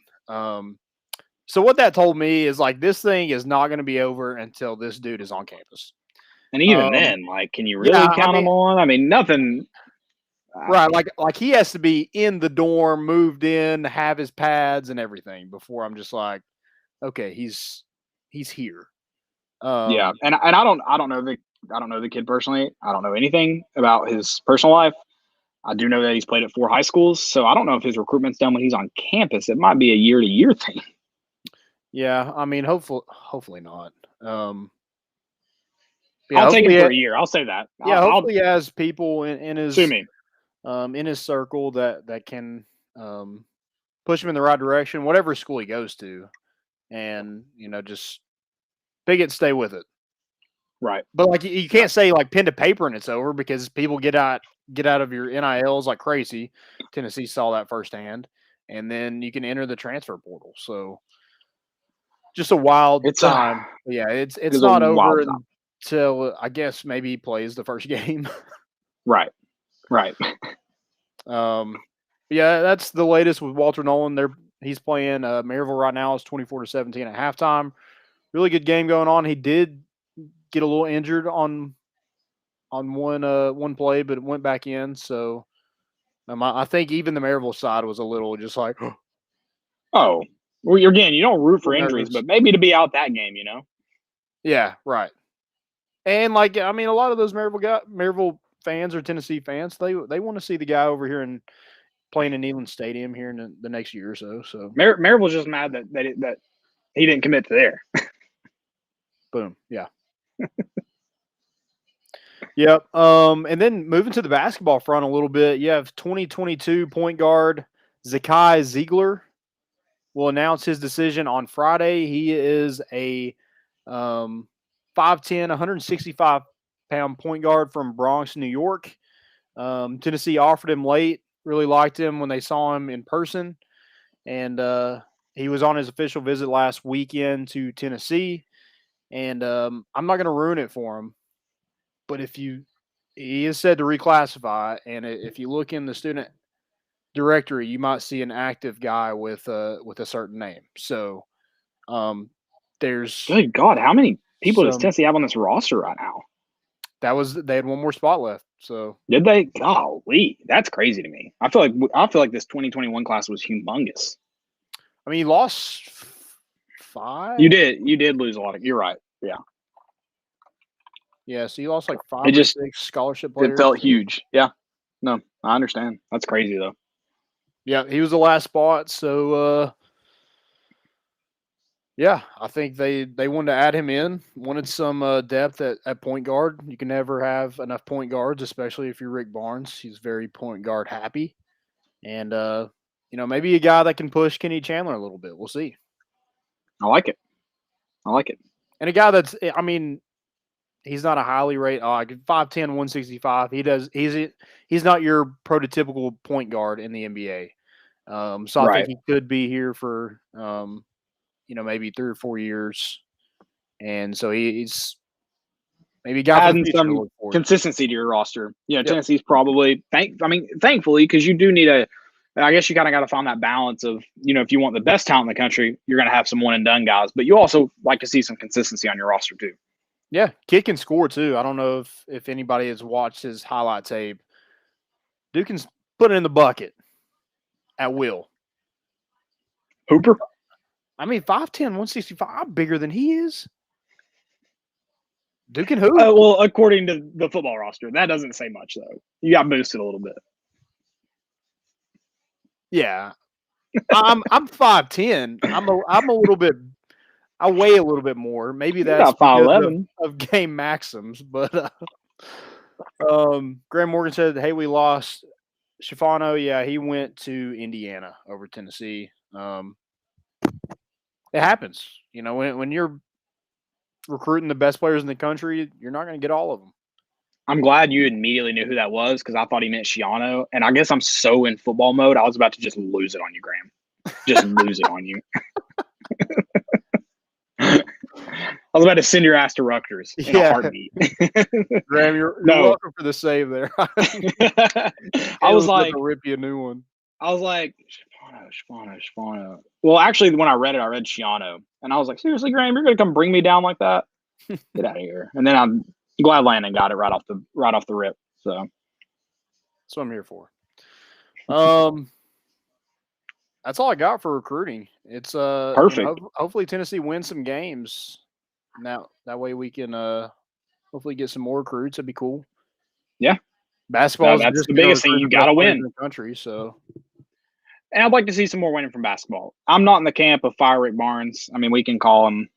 S1: So what that told me is like this thing is not going to be over until this dude is on campus.
S9: And even then, can you really count him on? I mean, nothing.
S1: Right, like he has to be in the dorm, moved in, have his pads and everything before I'm just like, okay, he's here.
S9: Yeah, and I don't know the kid personally. I don't know anything about his personal life. I do know that he's played at 4 high schools, so I don't know if his recruitment's done when he's on campus. It might be a year-to-year thing.
S1: Yeah, I mean, hopefully not.
S9: I'll take him for a year. I'll say that.
S1: Yeah, hopefully he has people in his
S9: sue me.
S1: In his circle that can push him in the right direction, whatever school he goes to, and just pick it and stay with it.
S9: Right.
S1: But you can't say pen to paper and it's over because people get out of your NILs like crazy. Tennessee saw that firsthand, and then you can enter the transfer portal. So just a wild time. It's not over until I guess maybe he plays the first game.
S9: Right.
S1: Yeah, that's the latest with Walter Nolan. He's playing Maryville right now. It's 24-17 at halftime. Really good game going on. He did get a little injured on one play, but it went back in. So I think even the Maryville side was a little just like,
S9: oh, well, again, you don't root for injuries, but maybe to be out that game,
S1: Yeah, right. And a lot of those Maryville fans or Tennessee fans, they want to see the guy over here and playing in Neyland Stadium here in the next year or so. So
S9: Maryville's just mad that he didn't commit to there.
S1: Boom. Yeah. Yep. And then moving to the basketball front a little bit, you have 2022 point guard Zakai Ziegler will announce his decision on Friday. He is a 5'10", 165-pound point guard from Bronx, New York. Tennessee offered him late, really liked him when they saw him in person. And he was on his official visit last weekend to Tennessee. And I'm not going to ruin it for him. But he is said to reclassify. And if you look in the student directory, you might see an active guy with a certain name. So there's
S9: good God, how many people does Tennessee have on this roster right now?
S1: They had one more spot left. So
S9: did they? Golly, that's crazy to me. I feel like this 2021 class was humongous.
S1: I mean, you lost 5.
S9: You did lose a lot. You're right. Yeah.
S1: Yeah, so you lost 5 or 6 scholarship players.
S9: It felt huge. Yeah. No, I understand. That's crazy though.
S1: Yeah, he was the last spot. So yeah, I think they wanted to add him in, wanted some depth at point guard. You can never have enough point guards, especially if you're Rick Barnes. He's very point guard happy. And, maybe a guy that can push Kenny Chandler a little bit. We'll see.
S9: I like it.
S1: And a guy that's, he's not a highly rated, 5'10", 165. He's not your prototypical point guard in the NBA. So I think he could be here for, maybe 3 or 4 years and so he's maybe got
S9: adding some consistency to your roster. You know,
S1: Yep.
S9: Tennessee's probably thankfully, because you do need I guess you kind of got to find that balance of, you know, if you want the best talent in the country, you're going to have some one and done guys, but you also like to see some consistency on your roster too.
S1: Yeah, kid can score too. I don't know if anybody has watched his highlight tape. Dude can put it in the bucket at will.
S9: Hooper?
S1: I mean, 5'10", 165. I'm bigger than he is. Duke can hoop.
S9: Well, according to the football roster, that doesn't say much though. You got boosted a little bit.
S1: Yeah, I'm 5'10". I'm a little bit. I weigh a little bit more. Maybe that's because of game maxims. But Graham Morgan said, "Hey, we lost Schifano." Yeah, he went to Indiana over Tennessee. It happens. You know, when you're recruiting the best players in the country, you're not going to get all of them.
S9: I'm glad you immediately knew who that was because I thought he meant Schiano. And I guess I'm so in football mode, I was about to just lose it on you, Graham. Just lose it on you. I was about to send your ass to Rutgers in a heartbeat.
S1: Graham, you're welcome for the save there.
S9: I was like,
S1: rip you a new one.
S9: I was like, Schifano. Well, actually, when I read Schiano. And I was like, seriously, Graham, you're going to come bring me down like that? Get out of here. And then I'm glad Landon got it right off the rip. So
S1: that's what I'm here for. That's all I got for recruiting. It's
S9: perfect.
S1: You know, hopefully Tennessee wins some games. Now that way we can hopefully get some more recruits. That'd be cool.
S9: Yeah,
S1: basketball.
S9: That's the biggest thing. You got to win
S1: in the country. So,
S9: and I'd like to see some more winning from basketball. I'm not in the camp of fire Rick Barnes. I mean, we can call him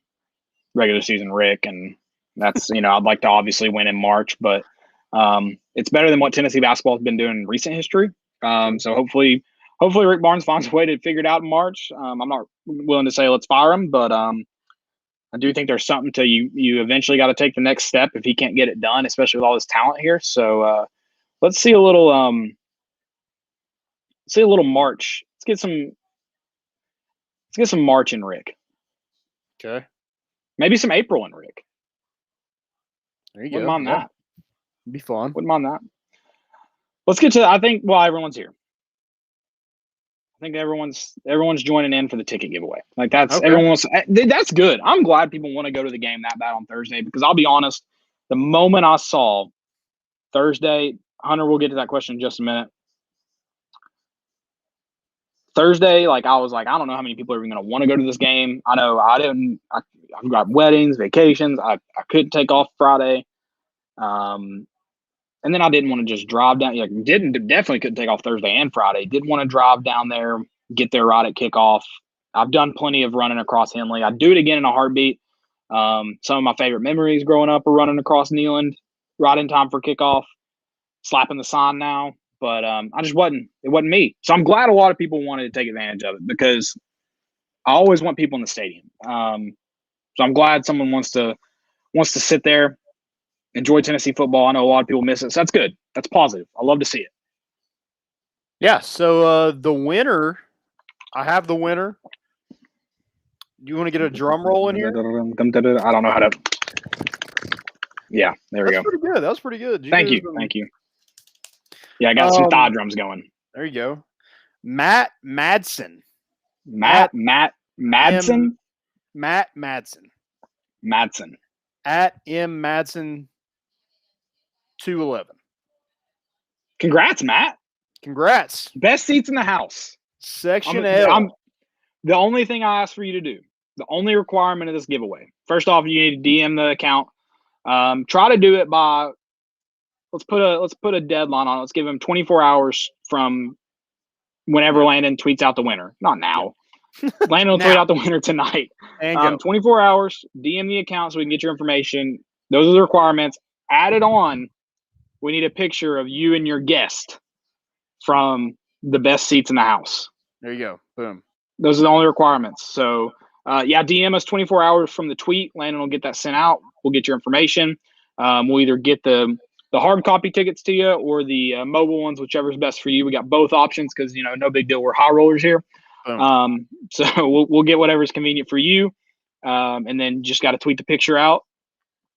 S9: regular season Rick, and that's, you know, I'd like to obviously win in March, but it's better than what Tennessee basketball has been doing in recent history. So hopefully Rick Barnes finds a way to figure it out in March. I'm not willing to say let's fire him, but I do think there's something to you eventually got to take the next step if he can't get it done, especially with all this talent here. So let's see a little March. Let's get some March in Rick.
S1: Okay.
S9: Maybe some April in Rick.
S1: There you
S9: Wouldn't
S1: go.
S9: mind that.
S1: It'd be fun.
S9: Wouldn't mind that. Let's get to. I think. Well, everyone's here. I think everyone's joining in for the ticket giveaway. Like that's everyone's. That's good. I'm glad people want to go to the game that bad on Thursday because I'll be honest. The moment I saw Thursday, Hunter, we'll get to that question in just a minute. Thursday, like I was like, I don't know how many people are even going to want to go to this game. I know I didn't. I've got weddings, vacations. I couldn't take off Friday. And then I didn't want to just drive down. Like, definitely couldn't take off Thursday and Friday. Didn't want to drive down there, get there right at kickoff. I've done plenty of running across Henley. I'd do it again in a heartbeat. Some of my favorite memories growing up are running across Neyland right in time for kickoff, slapping the sign now. But I just wasn't. It wasn't me. So I'm glad a lot of people wanted to take advantage of it because I always want people in the stadium. So I'm glad someone wants to sit there, enjoy Tennessee football. I know a lot of people miss it. So that's good. That's positive. I love to see it.
S1: Yeah. So the winner, I have the winner. Do you want to get a drum roll in here?
S9: I don't know how to. Yeah, there we go.
S1: That's pretty good. That was pretty good.
S9: Thank you. Yeah, I got some thigh drums going.
S1: There you go. Matt Madsen.
S9: Matt Madsen?
S1: Matt Madsen.
S9: Madsen.
S1: At M Madsen 211.
S9: Congrats, Matt.
S1: Congrats.
S9: Best seats in the house.
S1: Section L.
S9: The only thing I asked for you to do, the only requirement of this giveaway, first off, you need to DM the account. Try to do it by let's put a deadline on it. Let's give him 24 hours from whenever Landon tweets out the winner. Not now. Landon will tweet out the winner tonight. 24 hours, DM the account so we can get your information. Those are the requirements. Added on, we need a picture of you and your guest from the best seats in the house.
S1: There you go. Boom.
S9: Those are the only requirements. So, DM us 24 hours from the tweet. Landon will get that sent out. We'll get your information. We'll either get the hard copy tickets to you or the mobile ones, whichever is best for you. We got both options because, no big deal. We're high rollers here. So we'll get whatever's convenient for you. And then just got to tweet the picture out,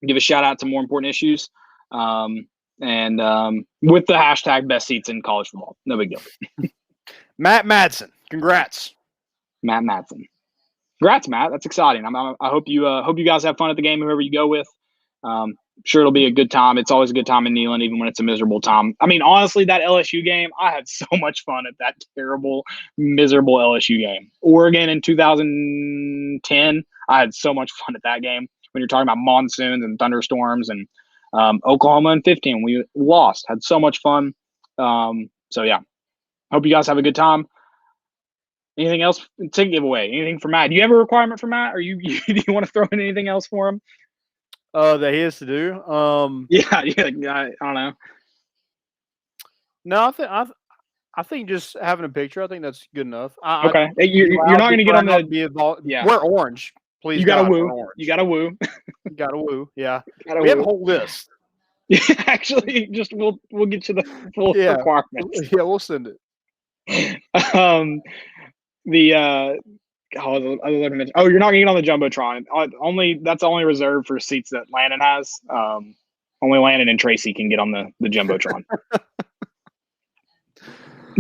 S9: give a shout out to More Important Issues. And with the hashtag best seats in college football. No big deal.
S1: Matt Madsen, congrats.
S9: Matt Madsen. Congrats, Matt. That's exciting. I hope you guys have fun at the game, whoever you go with. Sure, it'll be a good time. It's always a good time in Neyland, even when it's a miserable time. I mean, honestly, that LSU game, I had so much fun at that terrible, miserable LSU game. Oregon in 2010, I had so much fun at that game. When you're talking about monsoons and thunderstorms, and Oklahoma in 15, we lost. Had so much fun. So yeah, hope you guys have a good time. Anything else to give away? Anything for Matt? Do you have a requirement for Matt, or do you want to throw in anything else for him?
S1: That he has to do.
S9: Yeah, I don't know.
S1: No, I think just having a picture, I think that's good enough.
S9: Okay, you're not going to get on the
S1: Wear orange, please.
S9: You got to woo. You got to woo.
S1: You got to woo. Yeah,
S9: we
S1: have a whole list.
S9: Actually, just we'll get you the full requirements.
S1: Yeah, we'll send it.
S9: You're not getting on the jumbotron. That's only reserved for seats that Landon has. Only Landon and Tracy can get on the jumbotron.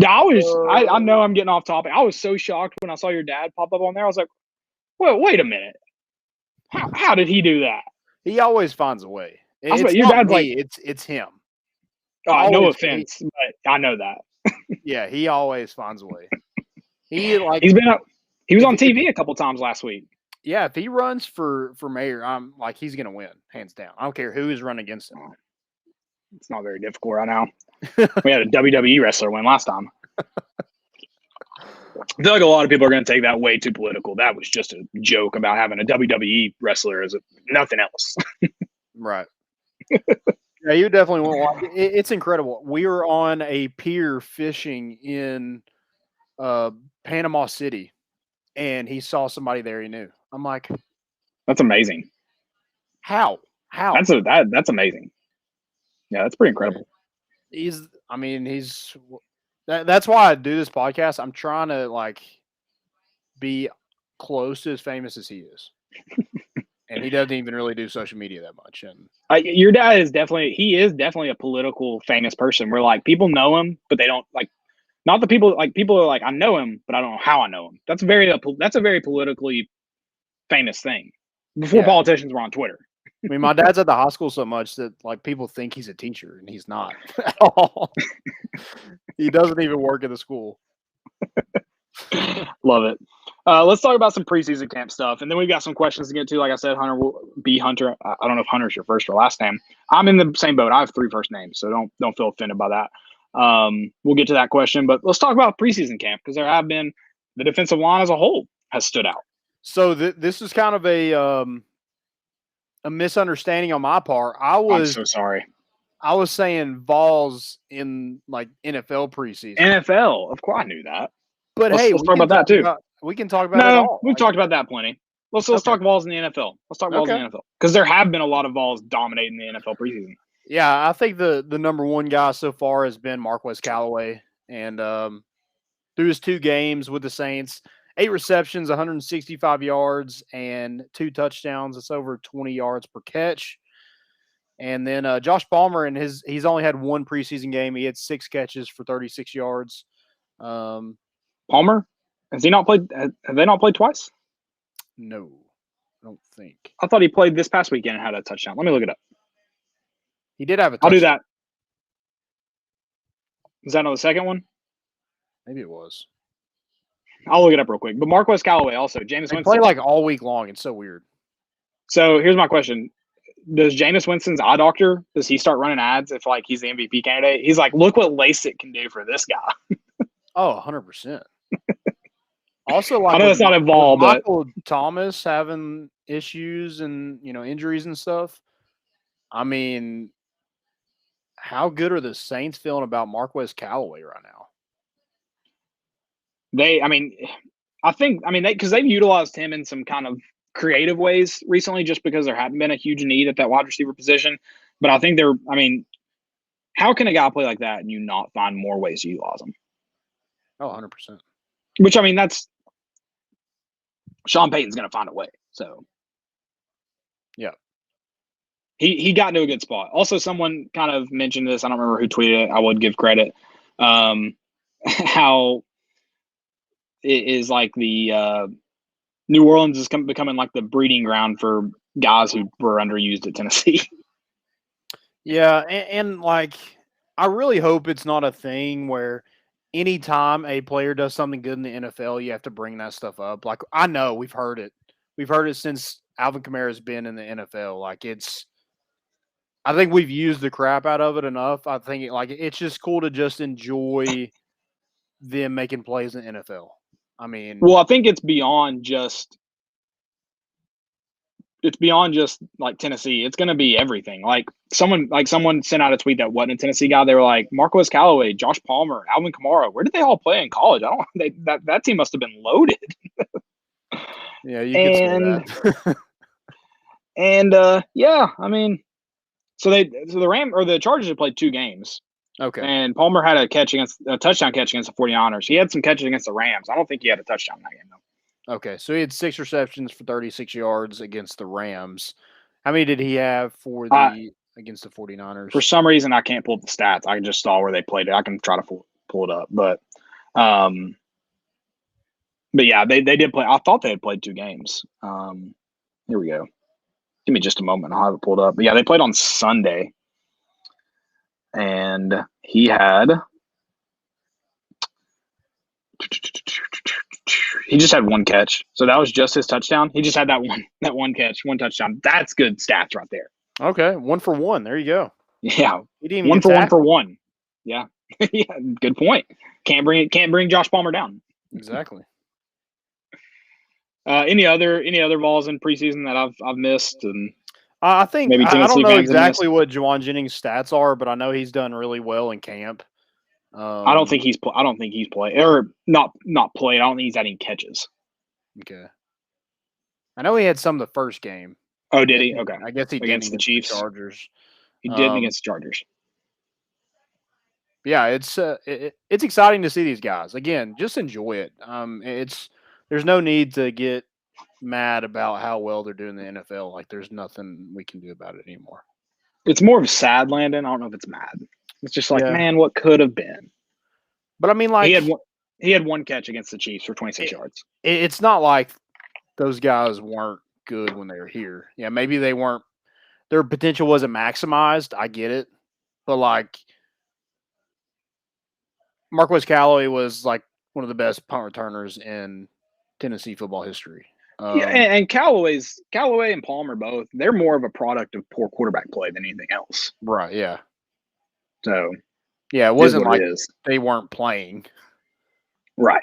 S9: I know I'm getting off topic. I was so shocked when I saw your dad pop up on there. I was like, well, wait a minute. How did he do that?
S1: He always finds a way.
S9: Your dad's me,
S1: like it's him.
S9: Oh, no offense, but I know that.
S1: Yeah, he always finds a way. He
S9: was on TV a couple times last week.
S1: Yeah, if he runs for mayor, I'm like, he's gonna win, hands down. I don't care who is running against him.
S9: It's not very difficult right now. We had a WWE wrestler win last time. I feel like a lot of people are going to take that way too political. That was just a joke about having a WWE wrestler as nothing else.
S1: Right. Yeah, you definitely won't like it. It's incredible. We were on a pier fishing in Panama City, and he saw somebody there he knew. I'm like,
S9: that's amazing.
S1: How?
S9: That's amazing. Yeah, that's pretty incredible.
S1: That's why I do this podcast. I'm trying to be close to as famous as he is. And he doesn't even really do social media that much. And
S9: your dad is definitely a political famous person where people know him, but they don't not the people people are like, I know him, but I don't know how I know him. That's a very politically famous thing before politicians were on Twitter.
S1: I mean, my dad's at the hospital so much that people think he's a teacher, and he's not at all. He doesn't even work at the school.
S9: Love it. Let's talk about some preseason camp stuff, and then we've got some questions to get to. Like I said, Hunter will be Hunter. I don't know if Hunter's your first or last name. I'm in the same boat. I have 3 first names, so don't feel offended by that. We'll get to that question, but let's talk about preseason camp because there have been the defensive line as a whole has stood out.
S1: So this is kind of a misunderstanding on my part.
S9: I'm so sorry.
S1: I was saying Vols in NFL preseason.
S9: NFL, of course, I knew that.
S1: But
S9: let's talk about that too.
S1: We can talk about it all.
S9: We've talked about that plenty. Let's talk Vols in the NFL. Let's talk Vols in the NFL because there have been a lot of Vols dominating the NFL preseason.
S1: Yeah, I think the number one guy so far has been Marquez Callaway, and through his 2 games with the Saints, 8 receptions, 165 yards, and 2 touchdowns. It's over 20 yards per catch. And then Josh Palmer, he's only had 1 preseason game. He had 6 catches for 36 yards.
S9: Palmer, has he not played? Have they not played twice?
S1: No, I don't think.
S9: I thought he played this past weekend and had a touchdown. Let me look it up.
S1: He did have a touchdown.
S9: I'll do that. Is that on the second one?
S1: Maybe it was.
S9: I'll look it up real quick. But Marquez Callaway also. Jameis Winston.
S1: Play all week long. It's so weird.
S9: So here's my question. Does Jameis Winston's eye doctor, does he start running ads if he's the MVP candidate? He's like, look what LASIK can do for this guy.
S1: Oh, 100%. Also,
S9: I know that's not involved, but
S1: Michael Thomas having issues and injuries and stuff. I mean, how good are the Saints feeling about Marquez Callaway right now?
S9: Because they've utilized him in some kind of creative ways recently, just because there hadn't been a huge need at that wide receiver position. But I think how can a guy play like that and you not find more ways to utilize him?
S1: Oh, 100%.
S9: Which, that's Sean Payton's going to find a way. So he got into a good spot. Also, someone kind of mentioned this. I don't remember who tweeted it. I would give credit. How it is like the New Orleans is becoming like the breeding ground for guys who were underused at Tennessee.
S1: Yeah, and like I really hope it's not a thing where anytime a player does something good in the NFL, you have to bring that stuff up. Like I know we've heard it. We've heard it since Alvin Kamara's been in the NFL. Like I think we've used the crap out of it enough. I think it's just cool to just enjoy them making plays in the NFL. I mean,
S9: well, I think it's beyond just like Tennessee. It's going to be everything. Like someone sent out a tweet that wasn't a Tennessee guy. They were like Marquez Callaway, Josh Palmer, Alvin Kamara. Where did they all play in college? That team must have been loaded.
S1: Yeah, you could say that.
S9: And yeah, I mean, so the Chargers have played 2 games.
S1: Okay.
S9: And Palmer had a touchdown catch against the 49ers. He had some catches against the Rams. I don't think he had a touchdown in that game though.
S1: Okay, so he had 6 receptions for 36 yards against the Rams. How many did he have for against the 49ers?
S9: For some reason, I can't pull up the stats. I just saw where they played it. I can try to pull it up, but yeah, they did play. I thought they had played 2 games. Here we go. Give me just a moment. I'll have it pulled up. But yeah, they played on Sunday, and he just had 1 catch. So that was just his touchdown. He just had that one catch, 1 touchdown. That's good stats right there.
S1: Okay, 1 for 1. There you go.
S9: Yeah, 1 for 1. Yeah, yeah. Good point. Can't bring Josh Palmer down.
S1: Exactly.
S9: Any other Vols in preseason that I've missed? And
S1: I think
S9: maybe
S1: I don't
S9: Tennessee
S1: know
S9: fans
S1: exactly what Juwan Jennings' stats are, but I know he's done really well in camp.
S9: I don't think he's played or not played. I don't think he's had any catches.
S1: Okay. I know he had some the first game.
S9: Oh, did he? Okay.
S1: I guess he did
S9: against the Chiefs.
S1: Chargers.
S9: He did against the Chargers.
S1: Yeah, it's exciting to see these guys. Again, just enjoy it. There's no need to get mad about how well they're doing in the NFL. Like there's nothing we can do about it anymore.
S9: It's more of sad, Landon. I don't know if it's mad. It's just like, man, what could have been?
S1: But I mean, like
S9: he had 1 catch against the Chiefs for 26 yards.
S1: It's not like those guys weren't good when they were here. Yeah, maybe they weren't. Their potential wasn't maximized. I get it, but like Marquez Callaway was like one of the best punt returners in Tennessee football history.
S9: Yeah, and Callaway and Palmer both, they're more of a product of poor quarterback play than anything else.
S1: Right, yeah.
S9: So,
S1: yeah, it wasn't like they weren't playing.
S9: Right.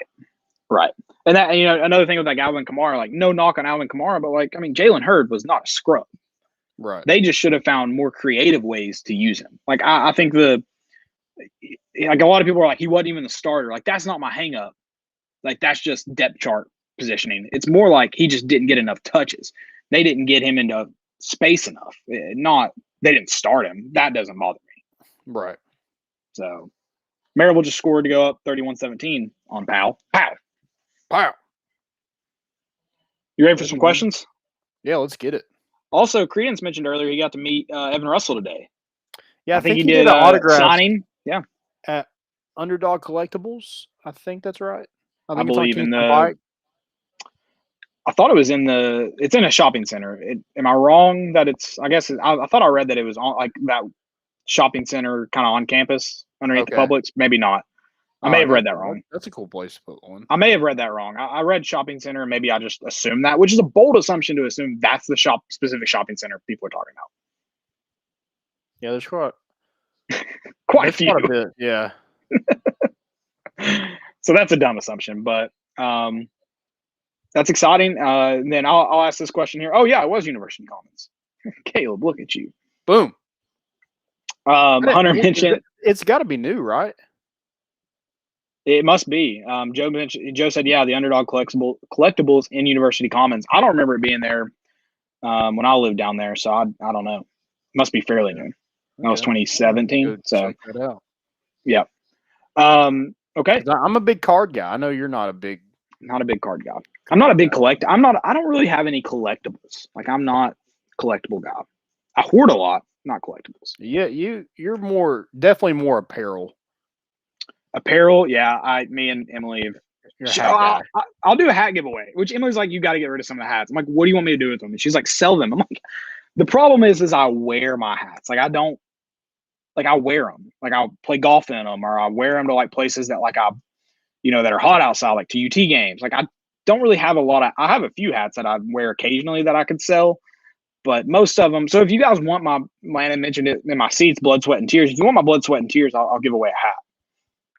S9: And that, another thing with like Alvin Kamara, like no knock on Alvin Kamara, but like, I mean, Jalen Hurd was not a scrub.
S1: Right.
S9: They just should have found more creative ways to use him. Like, I think like a lot of people are like, he wasn't even the starter. Like, that's not my hang up. Like, that's just depth chart positioning. It's more like he just didn't get enough touches. They didn't get him into space enough. They didn't start him. That doesn't bother me.
S1: Right.
S9: So Maryville just scored to go up 31-17 on Powell. Pow. You ready for some questions?
S1: Yeah, let's get it.
S9: Also, Credence mentioned earlier he got to meet Evan Russell today.
S1: Yeah, I think he did an autograph
S9: signing. Yeah.
S1: At Underdog Collectibles. I think that's right.
S9: I believe in the. I thought it was it's in a shopping center. Am I wrong that it's, I guess, I thought I read that it was on like that shopping center kind of on campus underneath the Publix. Maybe not. I may have read that wrong.
S1: That's a cool place to put one.
S9: I may have read that wrong. I read shopping center and maybe I just assumed that, which is a bold assumption to assume that's the specific shopping center people are talking about.
S1: Yeah, there's
S9: quite a few.
S1: Quite a bit, yeah.
S9: So that's a dumb assumption, but that's exciting. And then I'll ask this question here. Oh yeah, it was University Commons. Caleb, look at you.
S1: Boom.
S9: Hunter mentioned
S1: it's got to be new, right?
S9: It must be. Joe said, yeah, the Underdog collectibles in University Commons. I don't remember it being there when I lived down there, so I don't know. It must be fairly new. That was 2017. So
S1: check that out.
S9: Yeah. Okay.
S1: I'm a big card guy. I know you're not a big
S9: card guy. I'm not a big collector. I don't really have any collectibles. Like I'm not a collectible guy. I hoard a lot, not collectibles.
S1: Yeah, you're definitely more apparel.
S9: Apparel, yeah. Me and Emily have.
S1: You're a hat guy.
S9: I'll do a hat giveaway, which Emily's like, you got to get rid of some of the hats. I'm like, what do you want me to do with them? And she's like, sell them. I'm like, the problem is I wear my hats. Like, I don't, like, I wear them. Like, I'll play golf in them, or I wear them to like places that like that are hot outside, like to UT games. Like, I don't really have I have a few hats that I wear occasionally that I could sell, but most of them. So if you guys want Landon mentioned it in my seats, blood, sweat, and tears. If you want my blood, sweat, and tears, I'll give away a hat.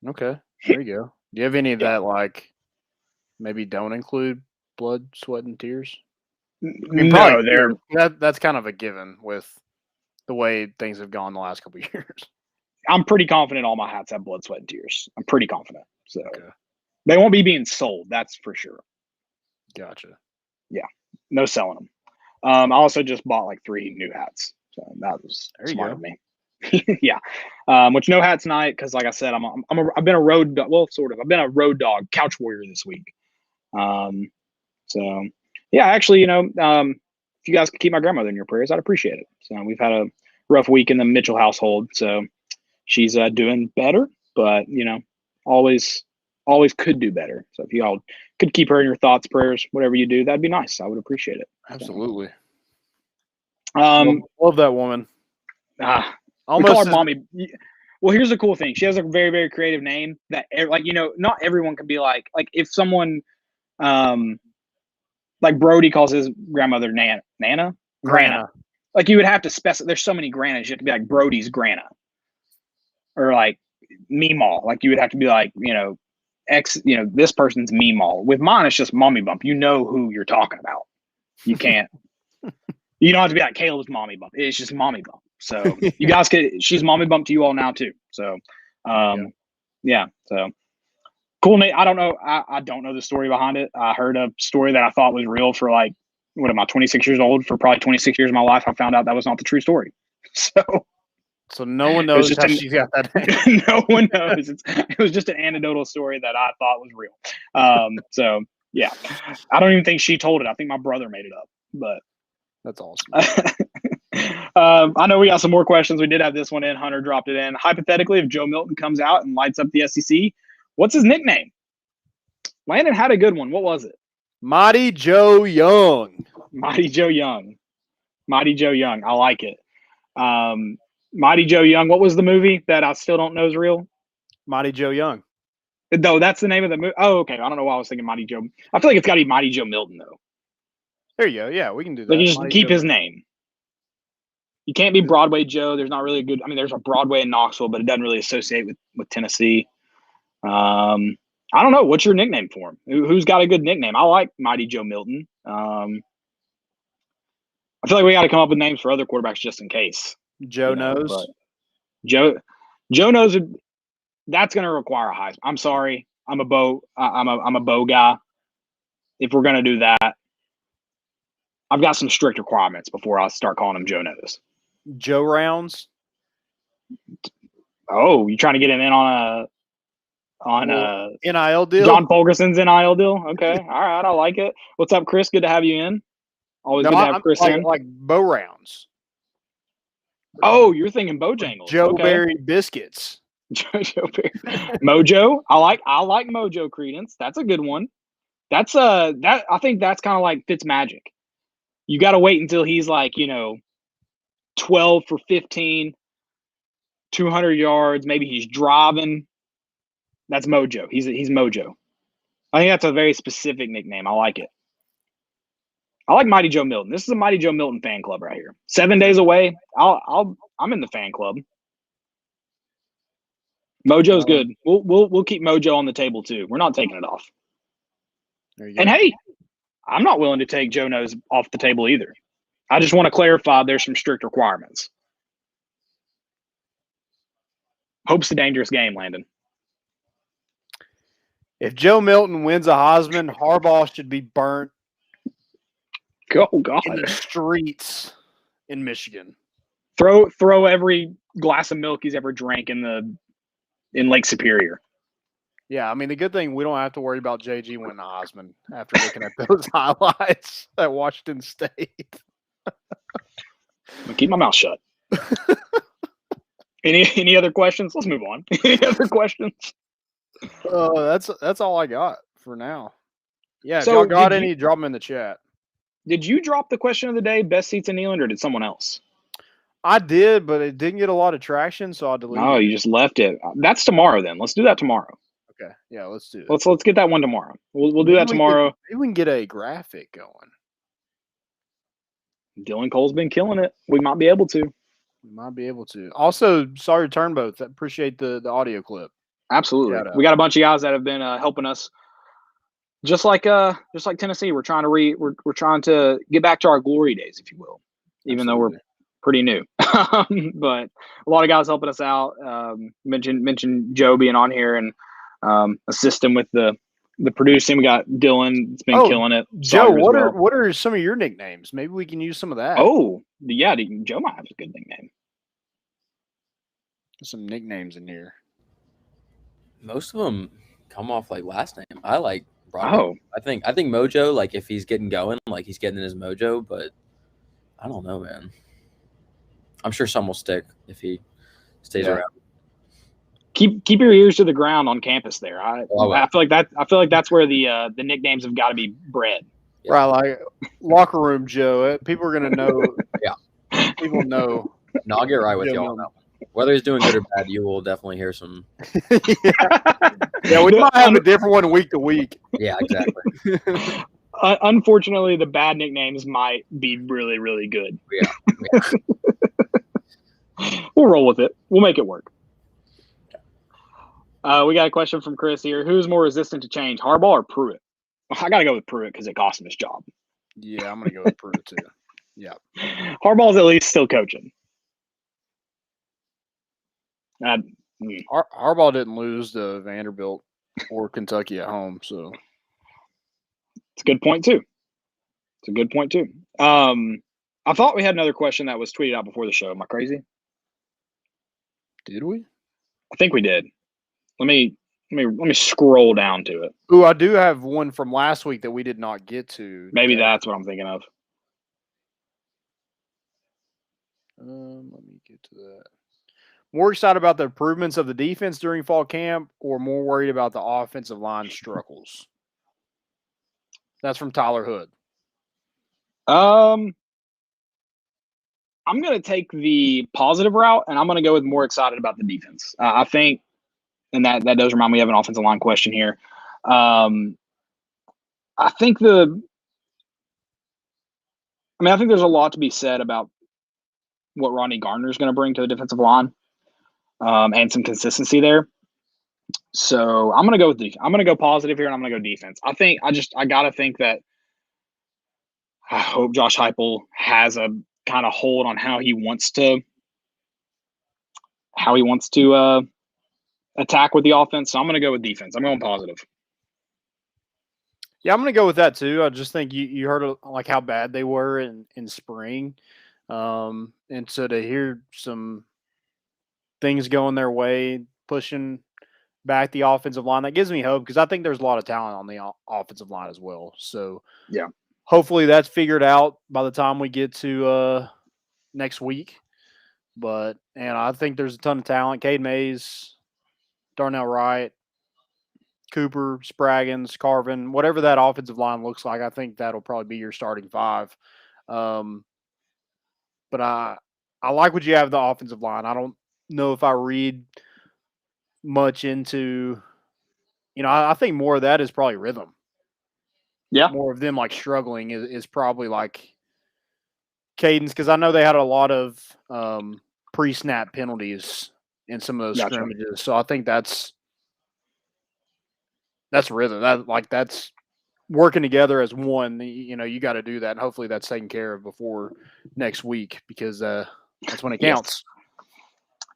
S1: Okay, there you go. Do you have any of that, like, maybe don't include blood, sweat, and tears? I mean,
S9: No,
S1: that's kind of a given with the way things have gone the last couple of years.
S9: I'm pretty confident all my hats have blood, sweat, and tears. I'm pretty confident. So they won't be being sold. That's for sure.
S1: Gotcha.
S9: Yeah, no selling them. I also just bought like 3 new hats, so that was smart of me. Yeah, which no hat tonight because, like I said, I've been a road dog. Well, sort of. I've been a road dog, couch warrior this week. So yeah, actually, if you guys could keep my grandmother in your prayers, I'd appreciate it. So we've had a rough week in the Mitchell household, so she's doing better, but always could do better. So if y'all could keep her in your thoughts, prayers, whatever you do, that'd be nice. I would appreciate it.
S1: Absolutely.
S9: So.
S1: Love that woman.
S9: We call her mommy. Well, here's the cool thing. She has a very, very creative name that, like, not everyone can be like if someone, like Brody calls his grandmother Nana. Like, you would have to specify. There's so many Grannas. You have to be like Brody's Granna, or like Meemaw. Like, you would have to be like this person's Meemaw. With mine, it's just Mommy Bump. You know who you're talking about. You can't. You don't have to be like Caleb's Mommy Bump. It's just Mommy Bump. So you guys she's Mommy Bump to you all now too. So, yeah. So cool, Nate. I don't know. I don't know the story behind it. I heard a story that I thought was real for like, what am I, 26 years old? For probably 26 years of my life, I found out that was not the true story.
S1: So no one knows how she got that name.
S9: No one knows. It was just an anecdotal story that I thought was real. So yeah, I don't even think she told it. I think my brother made it up, but
S1: that's awesome.
S9: I know we got some more questions. We did have this one in. Hunter dropped it in. Hypothetically, if Joe Milton comes out and lights up the SEC, what's his nickname? Landon had a good one. What was it?
S1: Mighty Joe Young.
S9: Mighty Joe Young. Mighty Joe Young. I like it. Mighty Joe Young. What was the movie that I still don't know is real?
S1: Mighty Joe Young.
S9: No, that's the name of the movie. Oh, okay. I don't know why I was thinking Mighty Joe. I feel like it's got to be Mighty Joe Milton, though.
S1: There you go. Yeah, we can do that.
S9: Like, you just keep his name. You can't be Broadway Joe. There's not really a good. I mean, there's a Broadway in Knoxville, but it doesn't really associate with Tennessee. I don't know. What's your nickname for him? Who's got a good nickname? I like Mighty Joe Milton. I feel like we got to come up with names for other quarterbacks just in case.
S1: Joe knows.
S9: Joe knows. That's going to require a Heisman. I'm sorry. I'm a Bo guy. If we're going to do that, I've got some strict requirements before I start calling him Joe Knows.
S1: Joe Rounds.
S9: Oh, you trying to get him in on a
S1: NIL deal?
S9: John Fulgerson's NIL deal. Okay, all right, I like it. What's up, Chris? Good to have you in. Always good to have Chris in.
S1: Like Bo Rounds.
S9: Oh, you're thinking Bojangles.
S1: Joe Berry biscuits.
S9: Joe Berry. Mojo. I like Mojo Credence. That's a good one. That's that. I think that's kind of like Fitzmagic. You got to wait until he's like, 12 for 15, 200 yards. Maybe he's driving. That's Mojo. He's Mojo. I think that's a very specific nickname. I like it. I like Mighty Joe Milton. This is a Mighty Joe Milton fan club right here. 7 days away. I'm in the fan club. Mojo's good. We'll keep Mojo on the table too. We're not taking it off. And hey, I'm not willing to take Joe Knows off the table either. I just want to clarify there's some strict requirements. Hope's a dangerous game, Landon.
S1: If Joe Milton wins a Heisman, Harbaugh should be burnt
S9: Oh, God.
S1: in the streets in Michigan.
S9: Throw every glass of milk he's ever drank in Lake Superior.
S1: Yeah, I mean, the good thing we don't have to worry about JG winning the Heisman after looking at those highlights at Washington State.
S9: gonna keep my mouth shut. Any other questions? Let's move on. Any other questions?
S1: That's all I got for now. Yeah,
S9: So
S1: if y'all got
S9: did
S1: any,
S9: you-
S1: drop them in the chat.
S9: Did you drop the question of the day, best seats in Neyland, or did someone else?
S1: I did, but it didn't get a lot of traction, so I deleted
S9: No,
S1: it.
S9: you just left it. That's tomorrow then. Let's do that tomorrow.
S1: Okay, yeah, let's do it.
S9: Let's get that one tomorrow. We'll do
S1: Maybe
S9: that tomorrow.
S1: Maybe we can get a graphic going.
S9: Dylan Cole's been killing it. We might be able to.
S1: We might be able to. Also, sorry to turn both. Appreciate the audio clip.
S9: Absolutely. We got a bunch of guys that have been helping us. Just like Tennessee, we're trying to get back to our glory days, if you will, even though we're pretty new. But a lot of guys helping us out. Mentioned Joe being on here and assisting with the producing. We got Dylan. It's been killing it.
S1: Joe, what are some of your nicknames? Maybe we can use some of that.
S9: Oh, yeah, Joe might have a good nickname.
S1: Some nicknames in here.
S13: Most of them come off like last name. I like
S9: Oh,
S13: I think Mojo, like if he's getting going, like he's getting in his mojo, but I don't know, man. I'm sure some will stick if he stays around.
S9: Keep your ears to the ground on campus there. I feel like that's where the nicknames have got to be bred.
S1: Yeah. Right, like locker room Joe. People are gonna know.
S13: Yeah,
S1: people know.
S13: No, I'll get right with y'all on that one. Whether he's doing good or bad, you will definitely hear some.
S1: Yeah, we might have a different one week to week.
S13: Yeah, exactly.
S9: Unfortunately, the bad nicknames might be really, really good.
S13: Yeah.
S9: We'll roll with it. We'll make it work. We got a question from Chris here. Who's more resistant to change, Harbaugh or Pruitt? I got to go with Pruitt because it cost him his job.
S1: Yeah, I'm going to go with Pruitt too. Yeah.
S9: Harbaugh's at least still coaching.
S1: Harbaugh didn't lose to Vanderbilt or Kentucky at home, so
S9: it's a good point too. I thought we had another question that was tweeted out before the show. Am I crazy?
S1: Did we?
S9: I think we did. Let me scroll down to it.
S1: Ooh, I do have one from last week that we did not get to.
S9: Maybe that's what I'm thinking of.
S1: Let me get to that. More excited about the improvements of the defense during fall camp or more worried about the offensive line struggles? That's from Tyler Hood.
S9: I'm going to take the positive route, and I'm going to go with more excited about the defense. I think, and that does remind me of an offensive line question here. I think there's a lot to be said about what Ronnie Gardner is going to bring to the defensive line. And some consistency there. So I'm going to go positive here, and I'm going to go defense. I got to think that I hope Josh Heupel has a kind of hold on how he wants to attack with the offense. So I'm going to go with defense. I'm going positive.
S1: Yeah, I'm going to go with that too. I just think you heard like how bad they were in spring. And so to hear some things going their way, pushing back the offensive line, that gives me hope because I think there's a lot of talent on the offensive line as well. So
S9: yeah,
S1: hopefully that's figured out by the time we get to next week. But I think there's a ton of talent. Cade Mays, Darnell Wright, Cooper, Spraggins, Carvin, whatever that offensive line looks like, I think that'll probably be your starting five. But I like what you have the offensive line. I don't know if I read much into, I think more of that is probably rhythm.
S9: Yeah.
S1: More of them like struggling is probably like cadence, because I know they had a lot of pre-snap penalties in some of those scrimmages. So I think that's rhythm. That's working together as one. You got to do that, and hopefully that's taken care of before next week because that's when it counts.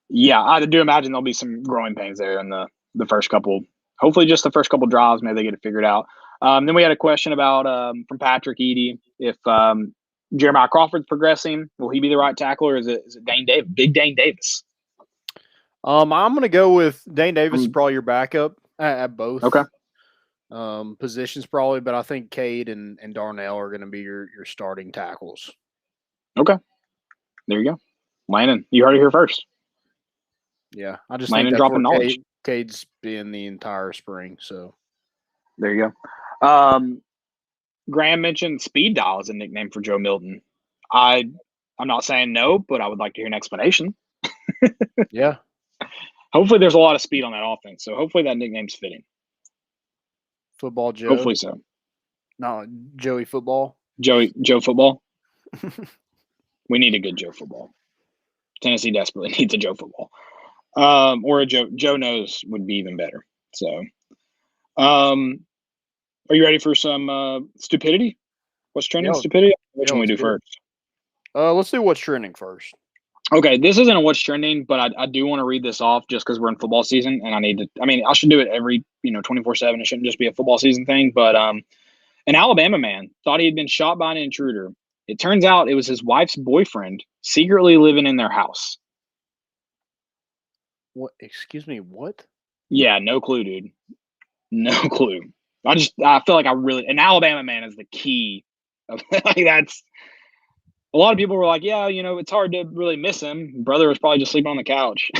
S9: Yeah, I do imagine there'll be some growing pains there in the first couple. Hopefully, just the first couple drives, maybe they get it figured out. Then we had a question about from Patrick Eady if Jeremiah Crawford's progressing. Will he be the right tackle, or is it Dane Davis? Big Dane Davis.
S1: I'm going to go with Dane Davis is probably your backup at both.
S9: Okay.
S1: Positions probably, but I think Cade and Darnell are going to be your starting tackles.
S9: Okay. There you go. Landon, you heard it here first.
S1: Yeah, I just
S9: Landon
S1: think that's
S9: dropping
S1: where
S9: knowledge.
S1: Cade's been the entire spring. So
S9: there you go. Graham mentioned speed dial as a nickname for Joe Milton. I'm not saying no, but I would like to hear an explanation.
S1: Yeah.
S9: Hopefully there's a lot of speed on that offense, so hopefully that nickname's fitting.
S1: Football Joe.
S9: Hopefully so.
S1: No, Joey Football.
S9: Joe Football. We need a good Joe Football. Tennessee desperately needs a Joe Football. Or a Joe Knows would be even better. So, are you ready for some stupidity? What's trending? Stupidity? Which one we do first?
S1: Let's do what's trending first.
S9: Okay, this isn't a what's trending, but I do want to read this off just because we're in football season, and I should do it every 24/7. It shouldn't just be a football season thing. But an Alabama man thought he had been shot by an intruder. It turns out it was his wife's boyfriend secretly living in their house.
S1: What? Excuse me, what?
S9: Yeah, no clue, dude. No clue. I feel like an Alabama man is the key. That's a lot of people were like, yeah, it's hard to really miss him. Brother was probably just sleeping on the couch.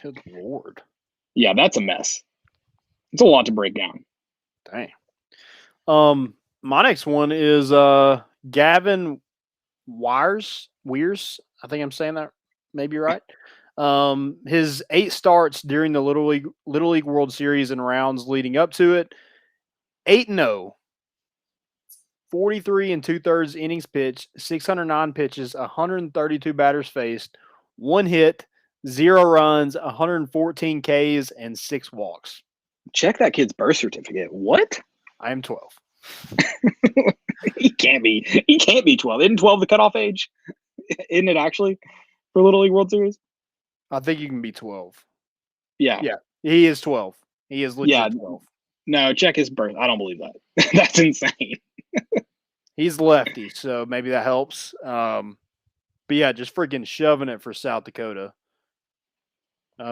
S1: Good Lord.
S9: Yeah, that's a mess. It's a lot to break down.
S1: Dang. My next one is Gavin Weirs. I think I'm saying that maybe right. His 8 starts during the Little League World Series and rounds leading up to it. 8-0. 43 2/3 innings pitched, 609 pitches, 132 batters faced, 1 hit, 0 runs, 114 Ks, and 6 walks.
S9: Check that kid's birth certificate. What?
S1: I am 12.
S9: He can't be 12. Isn't 12 the cutoff age? Isn't it actually for Little League World Series?
S1: I think you can be 12.
S9: Yeah.
S1: Yeah. He is 12. He is legit 12.
S9: No, check his birth. I don't believe that. That's insane.
S1: He's lefty, so maybe that helps. But yeah, just freaking shoving it for South Dakota.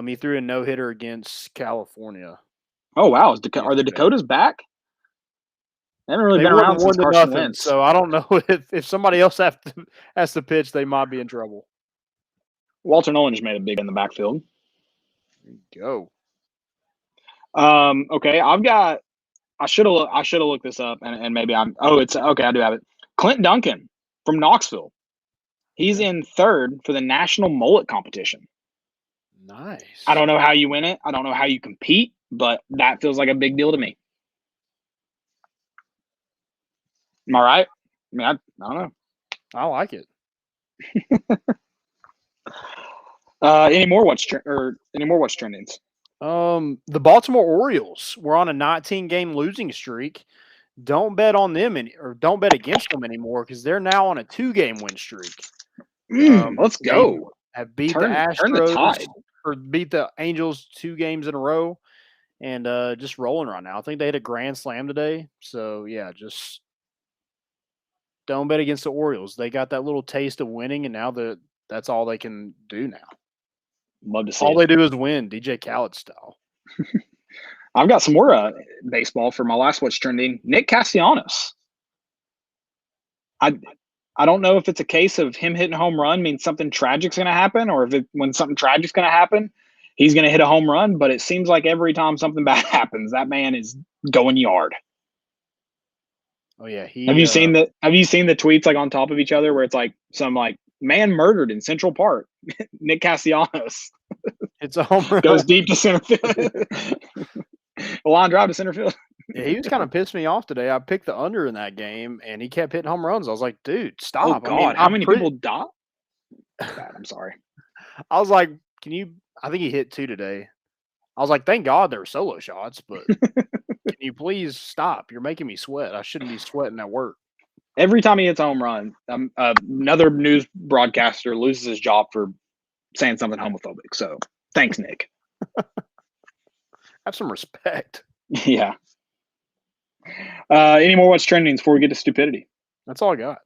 S1: He threw a no-hitter against California.
S9: Oh, wow. Are the Dakotas back? They haven't really been around since Carson Wentz.
S1: So I don't know if somebody else has to pitch, they might be in trouble.
S9: Walter Nolan just made a big in the backfield.
S1: There you
S9: go. Okay, I should have looked this up, and maybe it's okay. I do have it. Clint Duncan from Knoxville. He's in 3rd for the national mullet competition.
S1: Nice.
S9: I don't know how you win it. I don't know how you compete, but that feels like a big deal to me. Am I right? I mean, I don't know.
S1: I like it.
S9: Any more what's trending?
S1: The Baltimore Orioles were on a 19-game losing streak. Don't bet on them or don't bet against them anymore because they're now on a 2-game win streak.
S9: Let's go.
S1: Have beat the Astros or beat the Angels 2 games in a row, and just rolling right now. I think they had a grand slam today. So yeah, just don't bet against the Orioles. They got that little taste of winning, and now that's all they can do now.
S9: Love to see
S1: all they do is win, DJ Khaled style.
S9: I've got some more baseball for my last what's trending. Nick Castellanos. I don't know if it's a case of him hitting a home run means something tragic's going to happen, or if when something tragic's going to happen, he's going to hit a home run. But it seems like every time something bad happens, that man is going yard.
S1: Oh yeah,
S9: have you seen the tweets like on top of each other where it's like some like man murdered in Central Park? Nick Castellanos.
S1: It's a home run.
S9: Goes deep to center field. A line drive to center field.
S1: Yeah, he was kind of pissed me off today. I picked the under in that game, and he kept hitting home runs. I was like, dude, stop.
S9: Oh, God. How many people died? I'm sorry.
S1: I was like, I think he hit 2 today. I was like, thank God there were solo shots, but can you please stop? You're making me sweat. I shouldn't be sweating at work.
S9: Every time he hits a home run, another news broadcaster loses his job for saying something homophobic. So thanks, Nick.
S1: Have some respect.
S9: Yeah. Any more what's trending before we get to stupidity?
S1: That's all I got.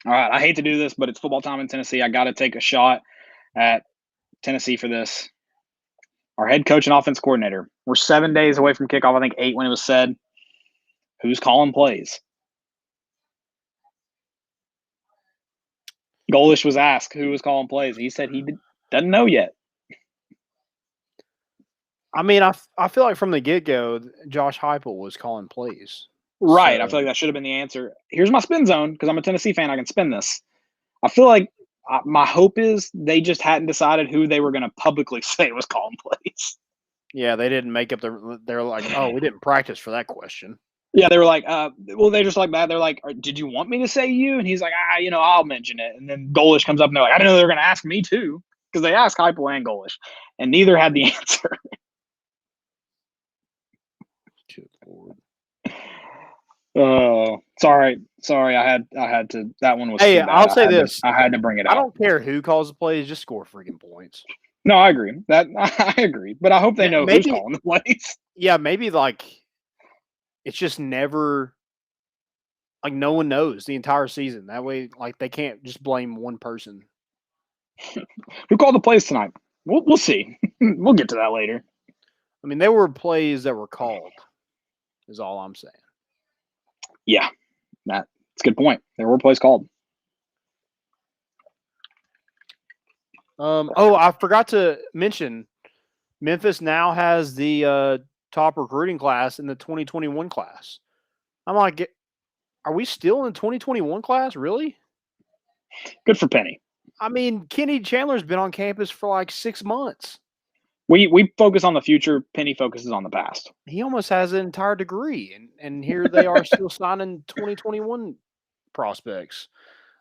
S9: All right. I hate to do this, but it's football time in Tennessee. I got to take a shot at Tennessee for this. Our head coach and offense coordinator. We're 7 days away from kickoff. I think 8 when it was said. Who's calling plays? Golish was asked who was calling plays. He said he doesn't know yet.
S1: I mean, I feel like from the get-go, Josh Heupel was calling plays.
S9: Right.
S1: So,
S9: I feel like that should have been the answer. Here's my spin zone because I'm a Tennessee fan. I can spin this. I feel like my hope is they just hadn't decided who they were going to publicly say was calling plays.
S1: yeah, they didn't make up they're like, oh, we didn't practice for that question.
S9: Yeah, they were like, well, they just like that. They're like, did you want me to say you? And he's like, I'll mention it. And then Golish comes up and they're like, I didn't know they were going to ask me too, because they asked Heupel and Golish, and neither had the answer.
S1: Good Lord.
S9: Oh, sorry. I had to. That one was.
S1: Hey,
S9: too bad.
S1: I'll say this:
S9: I had to bring it up.
S1: I don't care who calls the plays; just score freaking points.
S9: No, I agree. I agree, but I hope they know who's calling the plays.
S1: Yeah, maybe like it's just never like no one knows the entire season. That way, like they can't just blame one person.
S9: Who called the plays tonight? We'll see. We'll get to that later.
S1: I mean, there were plays that were called. Is all I'm saying.
S9: Yeah, that's a good point. There were plays called.
S1: I forgot to mention, Memphis now has the top recruiting class in the 2021 class. I'm like, are we still in the 2021 class? Really?
S9: Good for Penny.
S1: I mean, Kenny Chandler's been on campus for like 6 months.
S9: We focus on the future. Penny focuses on the past.
S1: He almost has an entire degree, and here they are still signing 2021 prospects.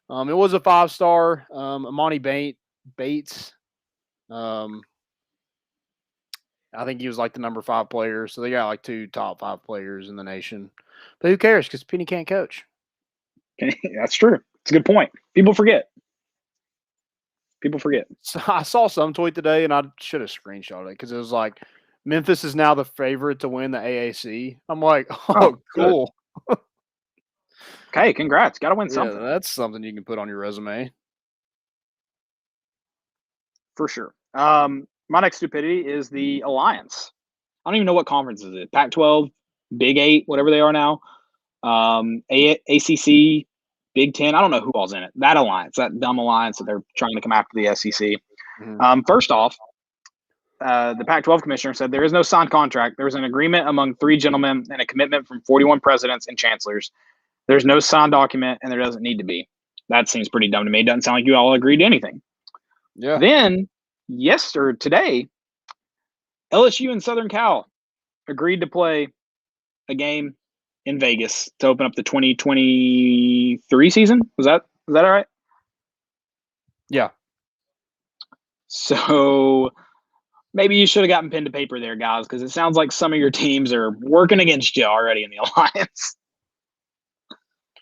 S1: It was a 5-star. Amani Bates. I think he was like the number 5 player. So they got like 2 top 5 players in the nation. But who cares? Because Penny can't coach.
S9: That's true. It's a good point. People forget.
S1: So I saw some tweet today, and I should have screenshotted it because it was like, Memphis is now the favorite to win the AAC. I'm like, oh cool.
S9: Okay, congrats. Got to win something.
S1: That's something you can put on your resume.
S9: For sure. My next stupidity is the Alliance. I don't even know what conference is it. Pac-12, Big 8, whatever they are now. ACC, Big 10. I don't know who all's in it. That alliance, that dumb alliance that they're trying to come after the SEC. Mm-hmm. First off, the Pac-12 commissioner said there is no signed contract. There was an agreement among 3 gentlemen and a commitment from 41 presidents and chancellors. There's no signed document, and there doesn't need to be. That seems pretty dumb to me. It doesn't sound like you all agreed to anything.
S1: Yeah.
S9: Then, today, LSU and Southern Cal agreed to play a game in Vegas to open up the 2023 season. Was that all right?
S1: Yeah.
S9: So maybe you should have gotten pen to paper there, guys, because it sounds like some of your teams are working against you already in the alliance.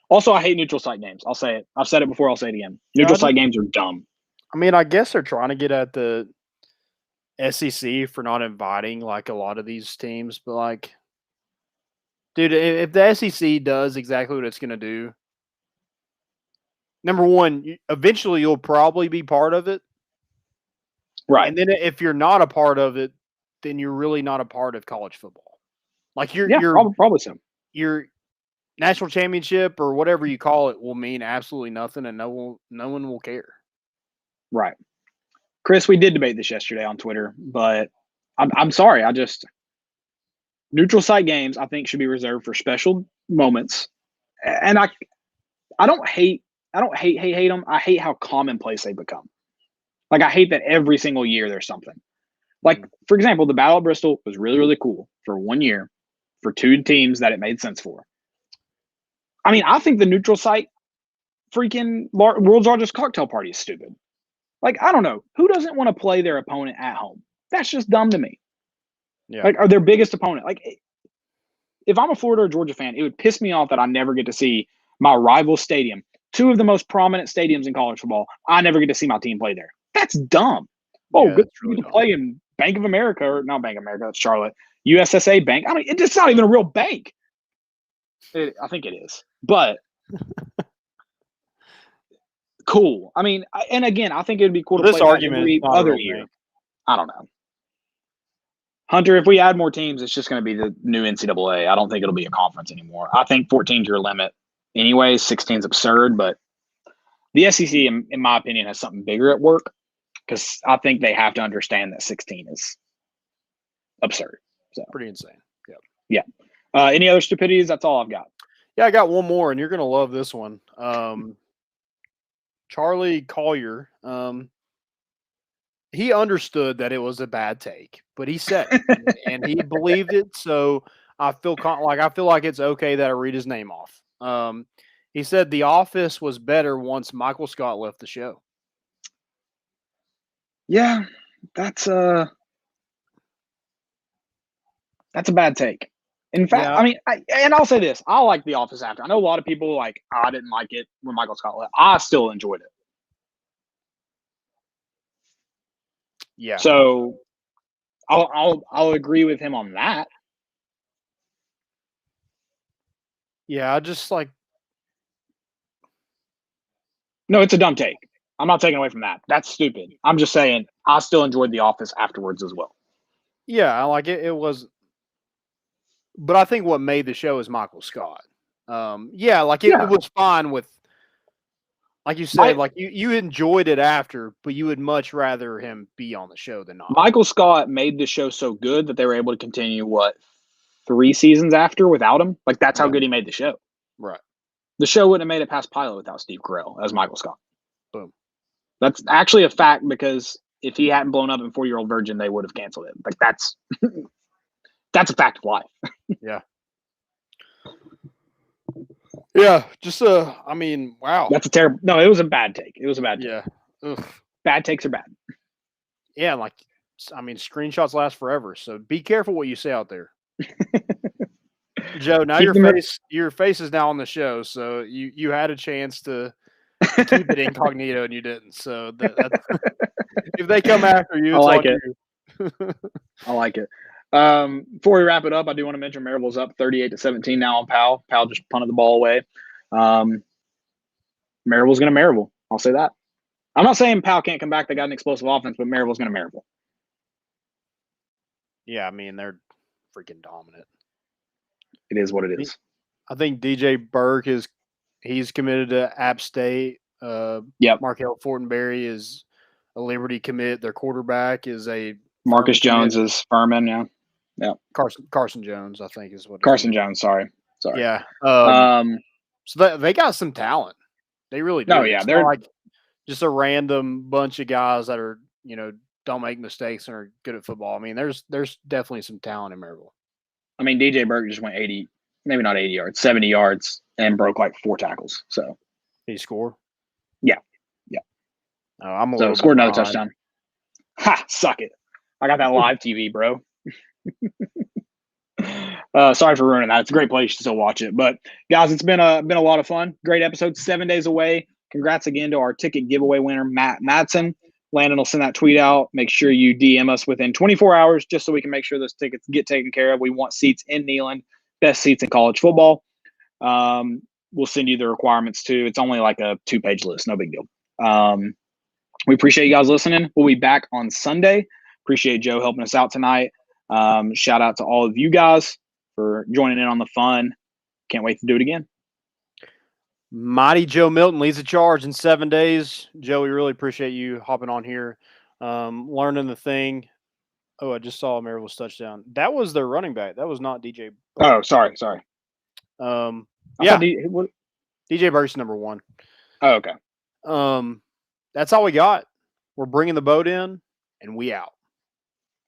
S9: Also, I hate neutral site games. I'll say it. I've said it before. I'll say it again. Neutral site games are dumb.
S1: I mean, I guess they're trying to get at the SEC for not inviting like a lot of these teams, but like, dude, if the SEC does exactly what it's going to do, number one, eventually you'll probably be part of it.
S9: Right.
S1: And then if you're not a part of it, then you're really not a part of college football. Like you're
S9: probably so.
S1: Your national championship or whatever you call it will mean absolutely nothing, and no one will care.
S9: Right. Chris, we did debate this yesterday on Twitter, but I'm sorry. Neutral site games, I think, should be reserved for special moments. And I don't hate them. I hate how commonplace they become. Like, I hate that every single year there's something. Like, for example, the Battle of Bristol was really, really cool for 1 year for 2 teams that it made sense for. I mean, I think the neutral site freaking world's largest cocktail party is stupid. Like, I don't know. Who doesn't want to play their opponent at home? That's just dumb to me.
S1: Yeah.
S9: Like, or their biggest opponent. Like, if I'm a Florida or Georgia fan, it would piss me off that I never get to see my rival stadium, 2 of the most prominent stadiums in college football. I never get to see my team play there. That's dumb. Oh,
S1: yeah,
S9: good for you to play in Bank of America, or not Bank of America, that's Charlotte. USSA Bank. I mean, it's not even a real bank. I think it is. But cool. I mean, and again, I think it would be cool to
S1: this
S9: play
S1: argument
S9: every other year.
S1: Bank.
S9: I don't know. Hunter, if we add more teams, it's just going to be the new NCAA. I don't think it'll be a conference anymore. I think 14's your limit. Anyway, 16's absurd, but The SEC, in my opinion, has something bigger at work because I think they have to understand that 16 is absurd. So
S1: Pretty insane. Yep.
S9: Yeah. Any other stupidities? That's all I've got.
S1: Yeah, I got one more, and you're gonna love this one. Charlie Collier. He understood that it was a bad take, but he said it, and he believed it. So I feel like it's okay that I read his name off. He said The Office was better once Michael Scott left the show.
S9: Yeah, that's a bad take. In fact,
S1: Yeah.
S9: I mean, and I'll say this: I like The Office after. I know a lot of people I didn't like it when Michael Scott left. I still enjoyed it.
S1: Yeah.
S9: So I'll agree with him on that.
S1: Yeah, I just like.
S9: No, it's a dumb take. I'm not taking away from that. That's stupid. I'm just saying I still enjoyed The Office afterwards as well.
S1: Yeah, I like it. It was, but I think what made the show is Michael Scott. Yeah, like it was fine with, like you said, like you enjoyed it after, but you would much rather him be on the show than not.
S9: Michael Scott made the show so good that they were able to continue 3 seasons after without him. Like that's how good he made the show.
S1: Right.
S9: The show wouldn't have made it past pilot without Steve Carell as Michael Scott.
S1: Boom.
S9: That's actually a fact because if he hadn't blown up in 40-Year-Old Virgin, they would have canceled it. Like that's that's a fact of life.
S1: Yeah. Yeah. Just I mean, wow.
S9: That's a terrible. No, it was a bad take. It was a bad take.
S1: Yeah. Ugh.
S9: Bad takes are bad.
S1: Yeah, like I mean, screenshots last forever, so be careful what you say out there. Joe, now your face is now on the show, so you had a chance to keep it incognito and you didn't. So if they come after you, it's
S9: I like it.
S1: You.
S9: I like it. Before we wrap it up, I do want to mention Maryville's up 38-17 now on Powell. Powell just punted the ball away. Maryville's going to Maryville. I'll say that. I'm not saying Powell can't come back. They got an explosive offense, but Maryville's going to Maryville.
S1: Yeah, I mean, they're freaking dominant.
S9: It is what it is.
S1: I think DJ Burke he's committed to App State. Markel Fortenberry is a Liberty commit. Their quarterback is a
S9: Marcus Jones is Furman. Yeah.
S1: Carson Jones, I think is what.
S9: Carson Jones. Sorry.
S1: Yeah. So they got some talent. They really do.
S9: No, yeah,
S1: they're like just a random bunch of guys that are don't make mistakes and are good at football. I mean, there's definitely some talent in Maryville.
S9: I mean, DJ Burke just went 80, maybe not 80 yards, 70 yards, and broke like 4 tackles. So
S1: did he score?
S9: Yeah. Scored another touchdown. Ha! Suck it. I got that live TV, bro. Sorry for ruining that. It's a great place to still watch it. But guys, it's been a lot of fun. Great episode. 7 days away. Congrats again to our ticket giveaway winner, Matt Madsen. Landon will send that tweet out. Make sure you DM us within 24 hours just so we can make sure those tickets get taken care of. We want seats in Neyland, best seats in college football. We'll send you the requirements too. It's only like a 2-page list. No big deal. We appreciate you guys listening. We'll be back on Sunday. Appreciate Joe helping us out tonight. Shout out to all of you guys for joining in on the fun. Can't wait to do it again.
S1: Mighty Joe Milton leads the charge in 7 days. Joe, we really appreciate you hopping on here, learning the thing. Oh, I just saw Maryville's touchdown. That was their running back. That was not DJ Burke.
S9: Oh, sorry.
S1: Yeah. DJ Burke's number 1.
S9: Oh, okay.
S1: That's all we got. We're bringing the boat in, and we out.